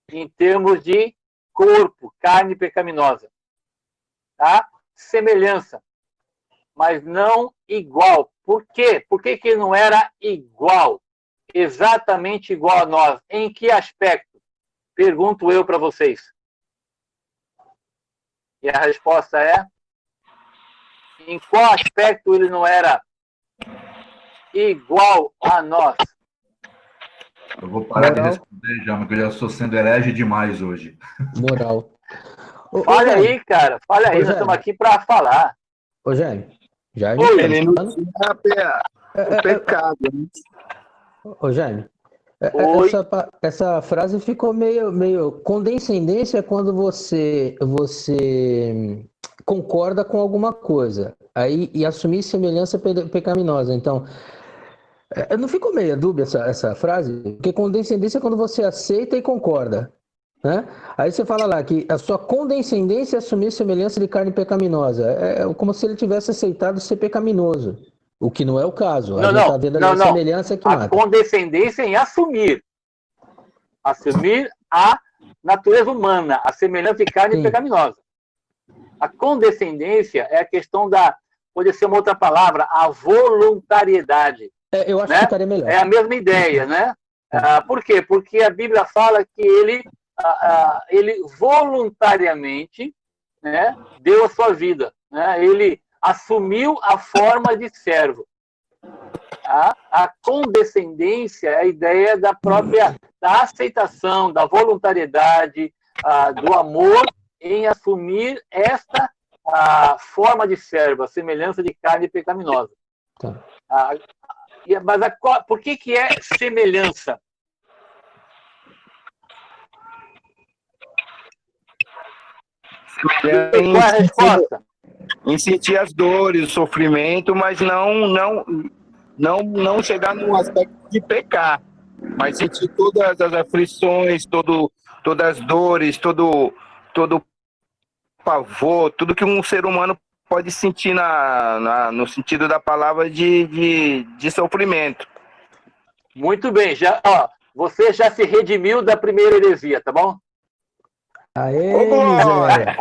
Speaker 1: em termos de corpo, carne pecaminosa. Tá? Semelhança, mas não igual. Por quê? Por que ele não era igual? Exatamente igual a nós. Em que aspecto? Pergunto eu para vocês. E a resposta é: em qual aspecto ele não era igual a nós?
Speaker 3: Eu vou parar de responder já, porque eu já estou sendo herege demais hoje.
Speaker 6: Moral.
Speaker 1: Fala aí, cara. Fala aí, nós estamos aqui para falar.
Speaker 6: Ô, Jaime.
Speaker 5: Ele não tinha o pecado.
Speaker 6: Ô, Jaime. Essa frase ficou meio condescendência quando você concorda com alguma coisa aí e assumir semelhança pecaminosa. Então, não ficou meio dúbia essa frase? Porque condescendência é quando você aceita e concorda, né? Aí você fala lá que a sua condescendência é assumir semelhança de carne pecaminosa. É como se ele tivesse aceitado ser pecaminoso. O que não é o caso. A gente está vendo a semelhança que mata.
Speaker 1: A condescendência em assumir. Assumir a natureza humana, a semelhança de carne pecaminosa. A condescendência é a questão pode ser uma outra palavra, a voluntariedade.
Speaker 6: Eu acho
Speaker 1: né?
Speaker 6: que ficaria melhor.
Speaker 1: É a mesma ideia, né? Por quê? Porque a Bíblia fala que ele voluntariamente, né, deu a sua vida. Né? Ele assumiu a forma de servo. A condescendência é a ideia da aceitação, da voluntariedade, do amor em assumir esta forma de servo, a semelhança de carne pecaminosa.
Speaker 6: Tá.
Speaker 1: Mas por que é semelhança? Qual é a resposta?
Speaker 5: Em sentir as dores, o sofrimento, mas não chegar no aspecto de pecar, mas sentir todas as aflições, todas as dores, todo pavor, tudo que um ser humano pode sentir no sentido da palavra de sofrimento.
Speaker 1: Muito bem, você já se redimiu da primeira heresia, tá bom?
Speaker 6: Aê, miséria!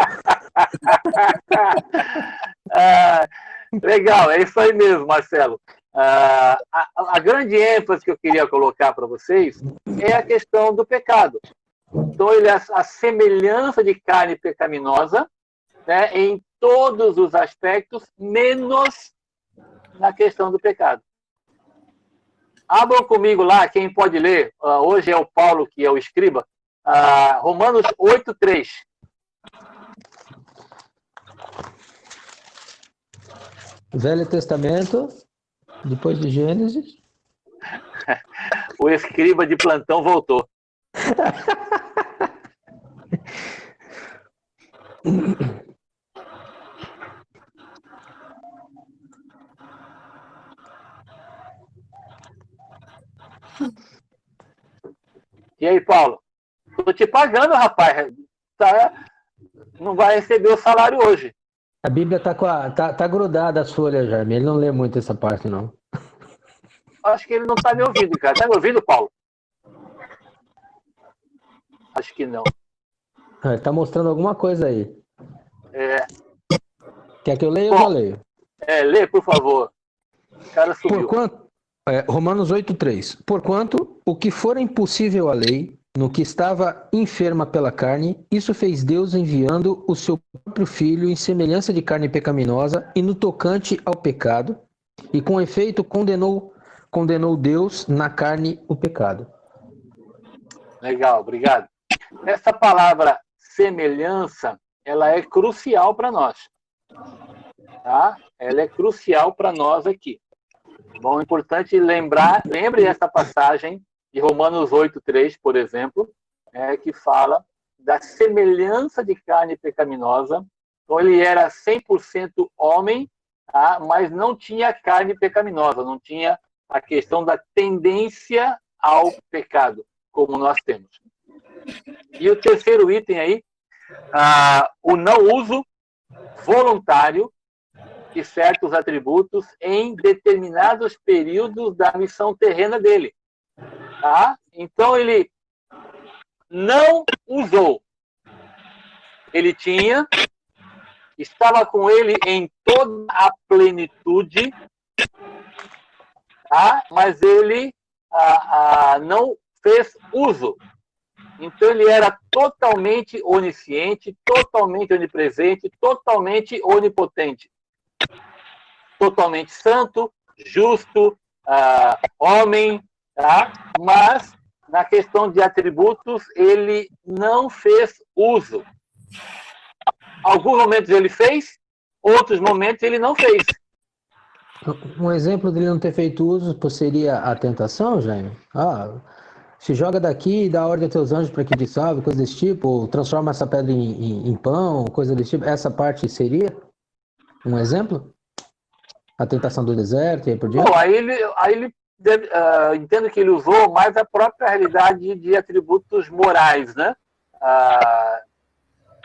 Speaker 1: Legal, é isso aí mesmo, Marcelo. A grande ênfase que eu queria colocar para vocês é a questão do pecado. Então, ele é a semelhança de carne pecaminosa, né, em todos os aspectos, menos na questão do pecado. Abram comigo lá, quem pode ler, hoje é o Paulo que é o escriba, Romanos 8:3.
Speaker 6: Velho Testamento, depois de Gênesis.
Speaker 1: O escriba de plantão voltou. E aí, Paulo? Tô te pagando, rapaz. Não vai receber o salário hoje.
Speaker 6: A Bíblia tá grudada as folhas, Jaime. Ele não lê muito essa parte, não.
Speaker 1: Acho que ele não tá me ouvindo, cara. Tá me ouvindo, Paulo? Acho que não.
Speaker 6: Ele tá mostrando alguma coisa aí. Quer que eu leia ou eu leio?
Speaker 1: Lê, por favor. O cara subiu.
Speaker 6: Romanos 8:3. Porquanto o que for impossível à lei, no que estava enferma pela carne, isso fez Deus enviando o seu próprio Filho em semelhança de carne pecaminosa e no tocante ao pecado, e com efeito condenou Deus na carne o pecado.
Speaker 1: Legal, obrigado. Essa palavra semelhança, ela é crucial para nós. Tá? Ela é crucial para nós aqui. Bom, é importante lembre essa passagem de Romanos 8:3, por exemplo, que fala da semelhança de carne pecaminosa. Então, ele era 100% homem, tá? Mas não tinha carne pecaminosa, não tinha a questão da tendência ao pecado, como nós temos. E o terceiro item aí, o não uso voluntário de certos atributos em determinados períodos da missão terrena dele. Tá? Então, ele não usou. Ele estava com ele em toda a plenitude, tá? Mas ele não fez uso. Então, ele era totalmente onisciente, totalmente onipresente, totalmente onipotente. Totalmente santo, justo, homem, tá? Mas, na questão de atributos, ele não fez uso. Alguns momentos ele fez, outros momentos ele não fez.
Speaker 6: Um exemplo dele não ter feito uso seria a tentação, Jaime? Se joga daqui e dá ordem aos teus anjos para que te salve, coisa desse tipo, ou transforma essa pedra em pão, coisa desse tipo. Essa parte seria um exemplo? A tentação do deserto e aí por diante?
Speaker 1: Bom, aí ele entendo que ele usou mais a própria realidade de atributos morais, né?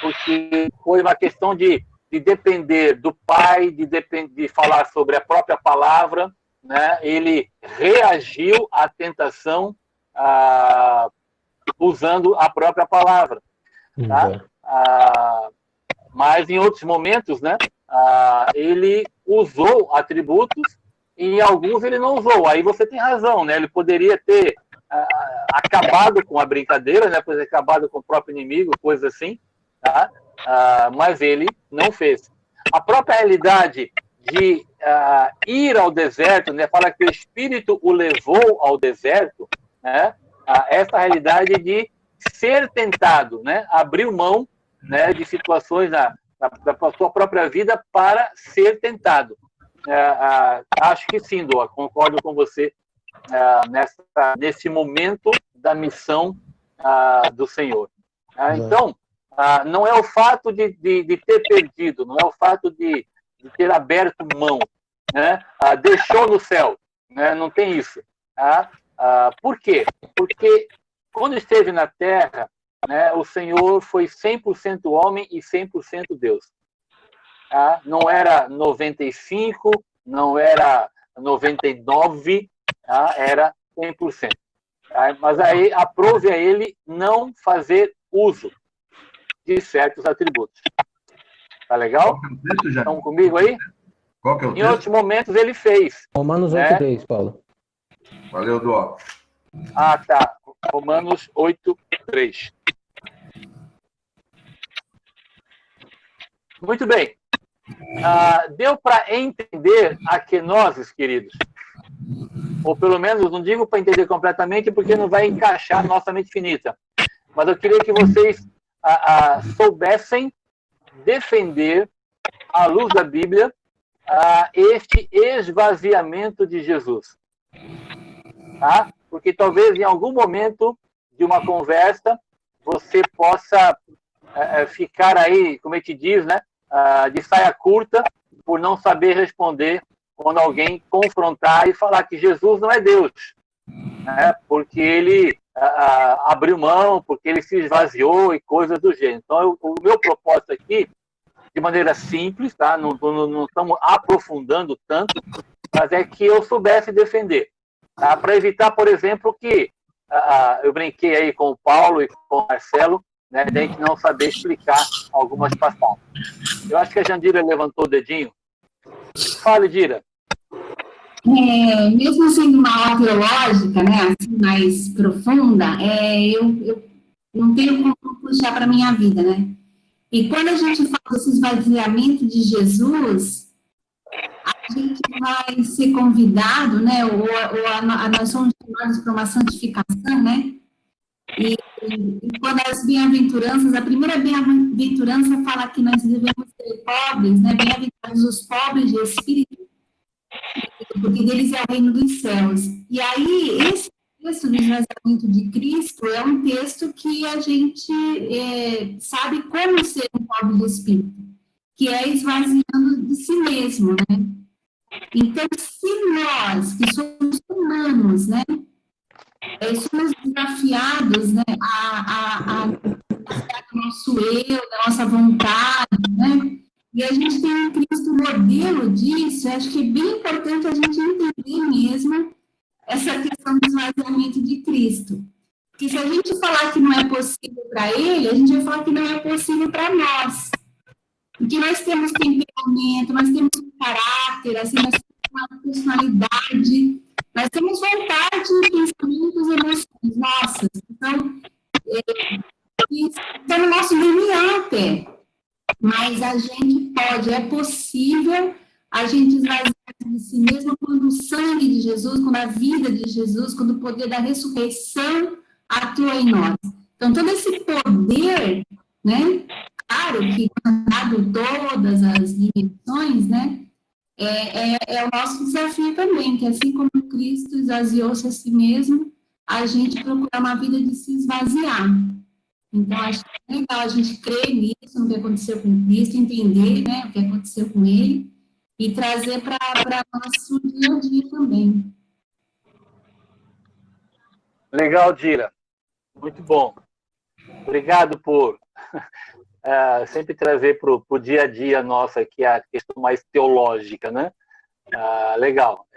Speaker 1: Porque foi uma questão de depender do Pai, de falar sobre a própria palavra, né? Ele reagiu à tentação usando a própria palavra. Tá? Mas em outros momentos, né? Ele usou atributos e em alguns ele não usou. Aí você tem razão, né? Ele poderia ter acabado com a brincadeira, né? Poderia ter acabado com o próprio inimigo, coisa assim, tá? Mas ele não fez. A própria realidade de ir ao deserto, né? Fala que o Espírito o levou ao deserto, né? Essa realidade de ser tentado, né? Abriu mão, né? De situações da sua própria vida para ser tentado. Acho que sim, Doa, concordo com você nesse momento da missão do Senhor. Então, não é o fato de ter perdido, não é o fato de ter aberto mão, né? Deixou no céu, né? Não tem isso. Por quê? Porque quando esteve na Terra, né, o Senhor foi 100% homem e 100% Deus. Não era 95, não era 99, era 100%. Mas aí aprove a ele não fazer uso de certos atributos. Tá legal? Estão comigo aí?
Speaker 3: Qual que é o
Speaker 1: em
Speaker 3: texto?
Speaker 1: outros momentos ele fez.
Speaker 6: Romanos 8:3, Paulo.
Speaker 3: Valeu, Dó.
Speaker 1: Tá. Romanos 8:3. Muito bem. Deu para entender a kenosis, queridos? Ou pelo menos, não digo para entender completamente, porque não vai encaixar a nossa mente finita. Mas eu queria que vocês soubessem defender, à luz da Bíblia, este esvaziamento de Jesus. Tá? Porque talvez em algum momento de uma conversa você possa ficar aí, como é que diz, né? De saia curta, por não saber responder quando alguém confrontar e falar que Jesus não é Deus, né? Porque ele abriu mão, porque ele se esvaziou e coisas do gênero. Então, o meu propósito aqui, de maneira simples, tá? Não estamos aprofundando tanto, mas é que eu soubesse defender. Tá? Para evitar, por exemplo, que eu brinquei aí com o Paulo e com o Marcelo, né, de a gente não saber explicar algumas passagens. Eu acho que a Jandira levantou o dedinho. Fale, Dira.
Speaker 7: Mesmo sendo uma aula teológica, né, assim, mais profunda, eu não tenho como puxar para a minha vida, né? E quando a gente fala desse esvaziamento de Jesus, a gente vai ser convidado, né, nós somos chamados para uma santificação, né? E quando as bem-aventuranças, a primeira bem-aventurança fala que nós devemos ser pobres, né? Bem-aventurados os pobres de espírito, porque deles é o reino dos céus. E aí, esse texto do esvaziamento de Cristo é um texto que a gente sabe como ser um pobre de espírito, que é esvaziando de si mesmo, né? Então, se nós, que somos humanos, né, somos desafiados, né, a do nosso eu, da nossa vontade, né? E a gente tem um Cristo modelo disso. Acho que é bem importante a gente entender mesmo essa questão do esvaziamento de Cristo. Porque se a gente falar que não é possível para ele, a gente vai falar que não é possível para nós. Porque nós temos temperamento, nós temos um caráter, assim, nós temos uma personalidade, nós temos vontade, pensamentos, emoções nossas. Então, isso está no nosso DNA até. Mas a gente pode, é possível a gente esvaziar de si mesmo quando o sangue de Jesus, quando a vida de Jesus, quando o poder da ressurreição atua em nós. Então, todo esse poder, né? Claro que, dado todas as dimensões, né? É o nosso desafio também, que assim como Cristo esvaziou-se a si mesmo, a gente procurar uma vida de se esvaziar. Então, acho que é legal a gente crer nisso, no que aconteceu com Cristo, entender, né, o que aconteceu com ele e trazer para o nosso dia a dia também.
Speaker 1: Legal, Dira. Muito bom. Obrigado por sempre trazer para o dia a dia nosso aqui a questão mais teológica, né? Legal.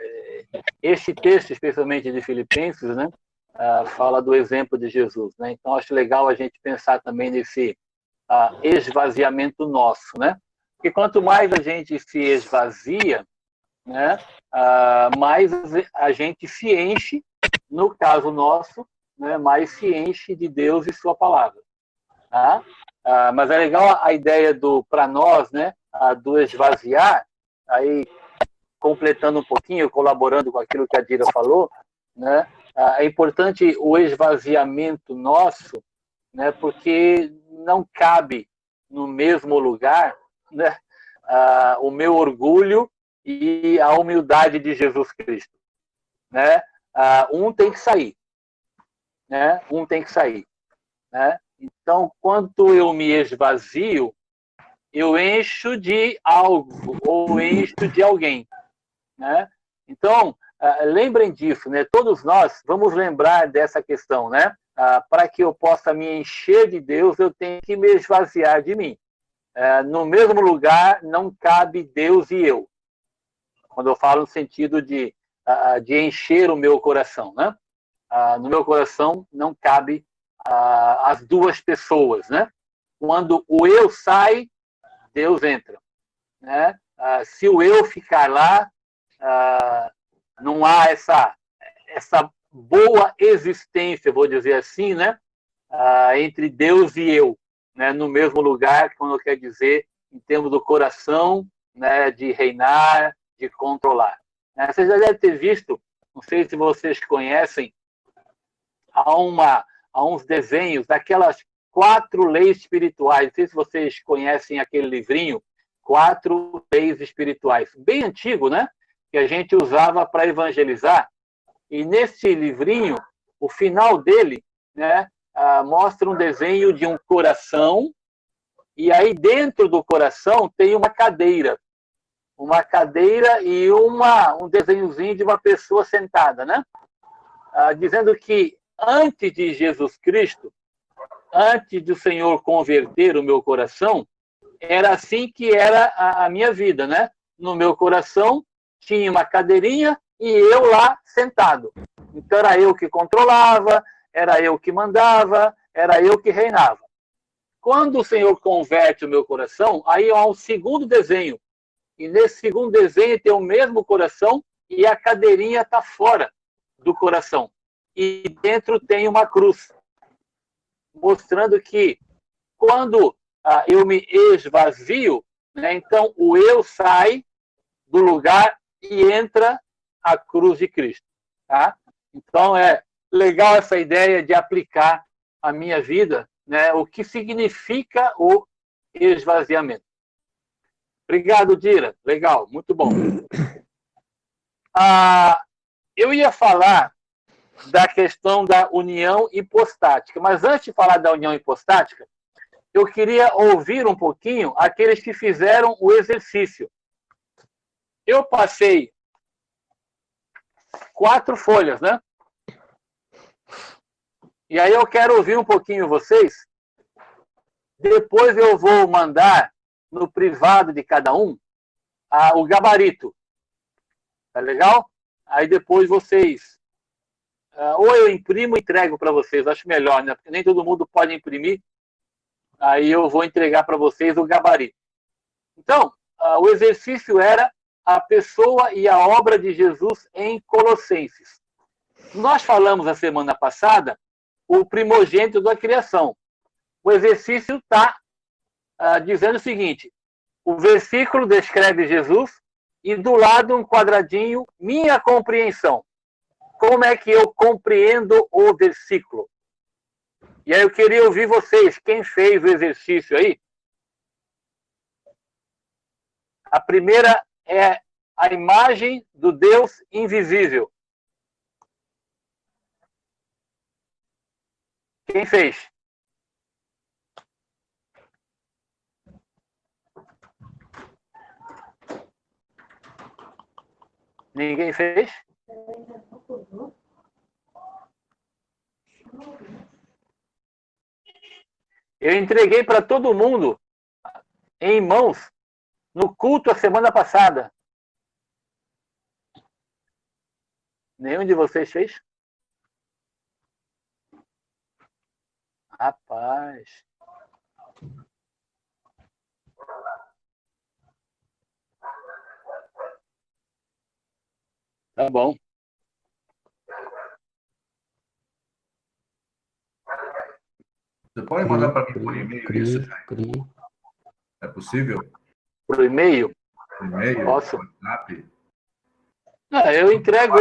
Speaker 1: Este texto, especialmente de Filipenses, né? Fala do exemplo de Jesus, né? Então acho legal a gente pensar também nesse esvaziamento nosso, né? Porque quanto mais a gente se esvazia, né? Mais a gente se enche, no caso nosso, né? Mais se enche de Deus e sua palavra, tá? Mas é legal a ideia para nós, né? Do esvaziar, aí completando um pouquinho, colaborando com aquilo que a Dira falou, né? É importante o esvaziamento nosso, né, porque não cabe no mesmo lugar, né, o meu orgulho e a humildade de Jesus Cristo. Né? Um tem que sair. Né? Um tem que sair. Né? Então, quando eu me esvazio, eu encho de algo ou encho de alguém. Né? Então, lembrem disso, né? Todos nós vamos lembrar dessa questão, né? Para que eu possa me encher de Deus, eu tenho que me esvaziar de mim. No mesmo lugar não cabe Deus e eu. Quando eu falo no sentido de encher o meu coração, né? No meu coração não cabe as duas pessoas, né? Quando o eu sai, Deus entra, né? Se o eu ficar lá, não há essa boa existência, vou dizer assim, né? Entre Deus e eu, né? No mesmo lugar, quando quer dizer em termos do coração, né, de reinar, de controlar. Vocês já devem ter visto, não sei se vocês conhecem, há uns desenhos daquelas 4 leis espirituais. Não sei se vocês conhecem aquele livrinho, 4 leis espirituais. Bem antigo, né? Que a gente usava para evangelizar. E nesse livrinho, o final dele, né, mostra um desenho de um coração, e aí dentro do coração tem uma cadeira e um desenhozinho de uma pessoa sentada, né? Dizendo que antes de Jesus Cristo, antes do Senhor converter o meu coração, era assim que era a minha vida, né? No meu coração tinha uma cadeirinha e eu lá sentado. Então era eu que controlava, era eu que mandava, era eu que reinava. Quando o Senhor converte o meu coração, aí há um segundo desenho. E nesse segundo desenho tem o mesmo coração e a cadeirinha está fora do coração. E dentro tem uma cruz, mostrando que quando eu me esvazio, né, então o eu sai do lugar e entra a cruz de Cristo. Tá? Então é legal essa ideia de aplicar a minha vida, né, o que significa o esvaziamento. Obrigado, Dira. Legal, muito bom. Eu ia falar da questão da união hipostática, mas antes de falar da união hipostática, eu queria ouvir um pouquinho aqueles que fizeram o exercício. Eu passei 4 folhas, né? E aí eu quero ouvir um pouquinho vocês. Depois eu vou mandar no privado de cada um o gabarito. Tá legal? Aí depois vocês... ou eu imprimo e entrego para vocês. Acho melhor, né? Porque nem todo mundo pode imprimir. Aí eu vou entregar para vocês o gabarito. Então, o exercício era a pessoa e a obra de Jesus em Colossenses. Nós falamos a semana passada o primogênito da criação. O exercício está dizendo o seguinte: o versículo descreve Jesus e do lado um quadradinho, minha compreensão. Como é que eu compreendo o versículo? E aí eu queria ouvir vocês, quem fez o exercício aí. A primeira é a imagem do Deus invisível. Quem fez? Ninguém fez? Eu entreguei para todo mundo em mãos no culto a semana passada. Nenhum de vocês fez? Rapaz. Tá bom.
Speaker 3: Você pode mandar para mim por e-mail isso, Jair? É possível?
Speaker 1: Por e-mail?
Speaker 3: E-mail?
Speaker 1: Posso.
Speaker 3: WhatsApp?
Speaker 1: Eu entrego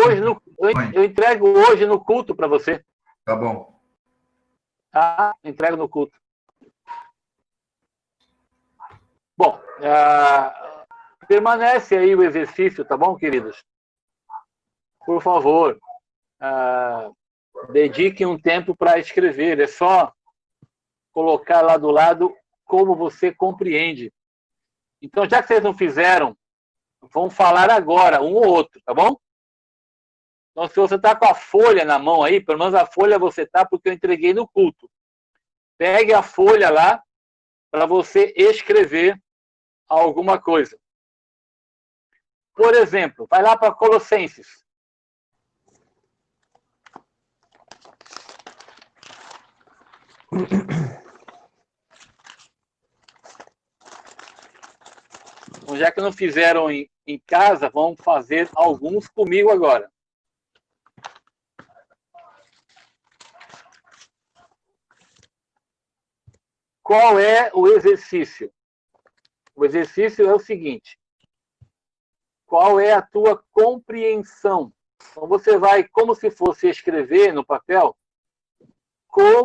Speaker 1: hoje no culto para você.
Speaker 3: Tá bom.
Speaker 1: Entrego no culto. Bom, permanece aí o exercício, tá bom, queridos? Por favor, dediquem um tempo para escrever. É só colocar lá do lado como você compreende. Então, já que vocês não fizeram, vão falar agora, um ou outro, tá bom? Então, se você está com a folha na mão aí, pelo menos a folha você está, porque eu entreguei no culto. Pegue a folha lá para você escrever alguma coisa. Por exemplo, vai lá para Colossenses. Então, já que não fizeram em casa, vão fazer alguns comigo agora. Qual é o exercício? O exercício é o seguinte: qual é a tua compreensão? Então você vai, como se fosse escrever no papel, como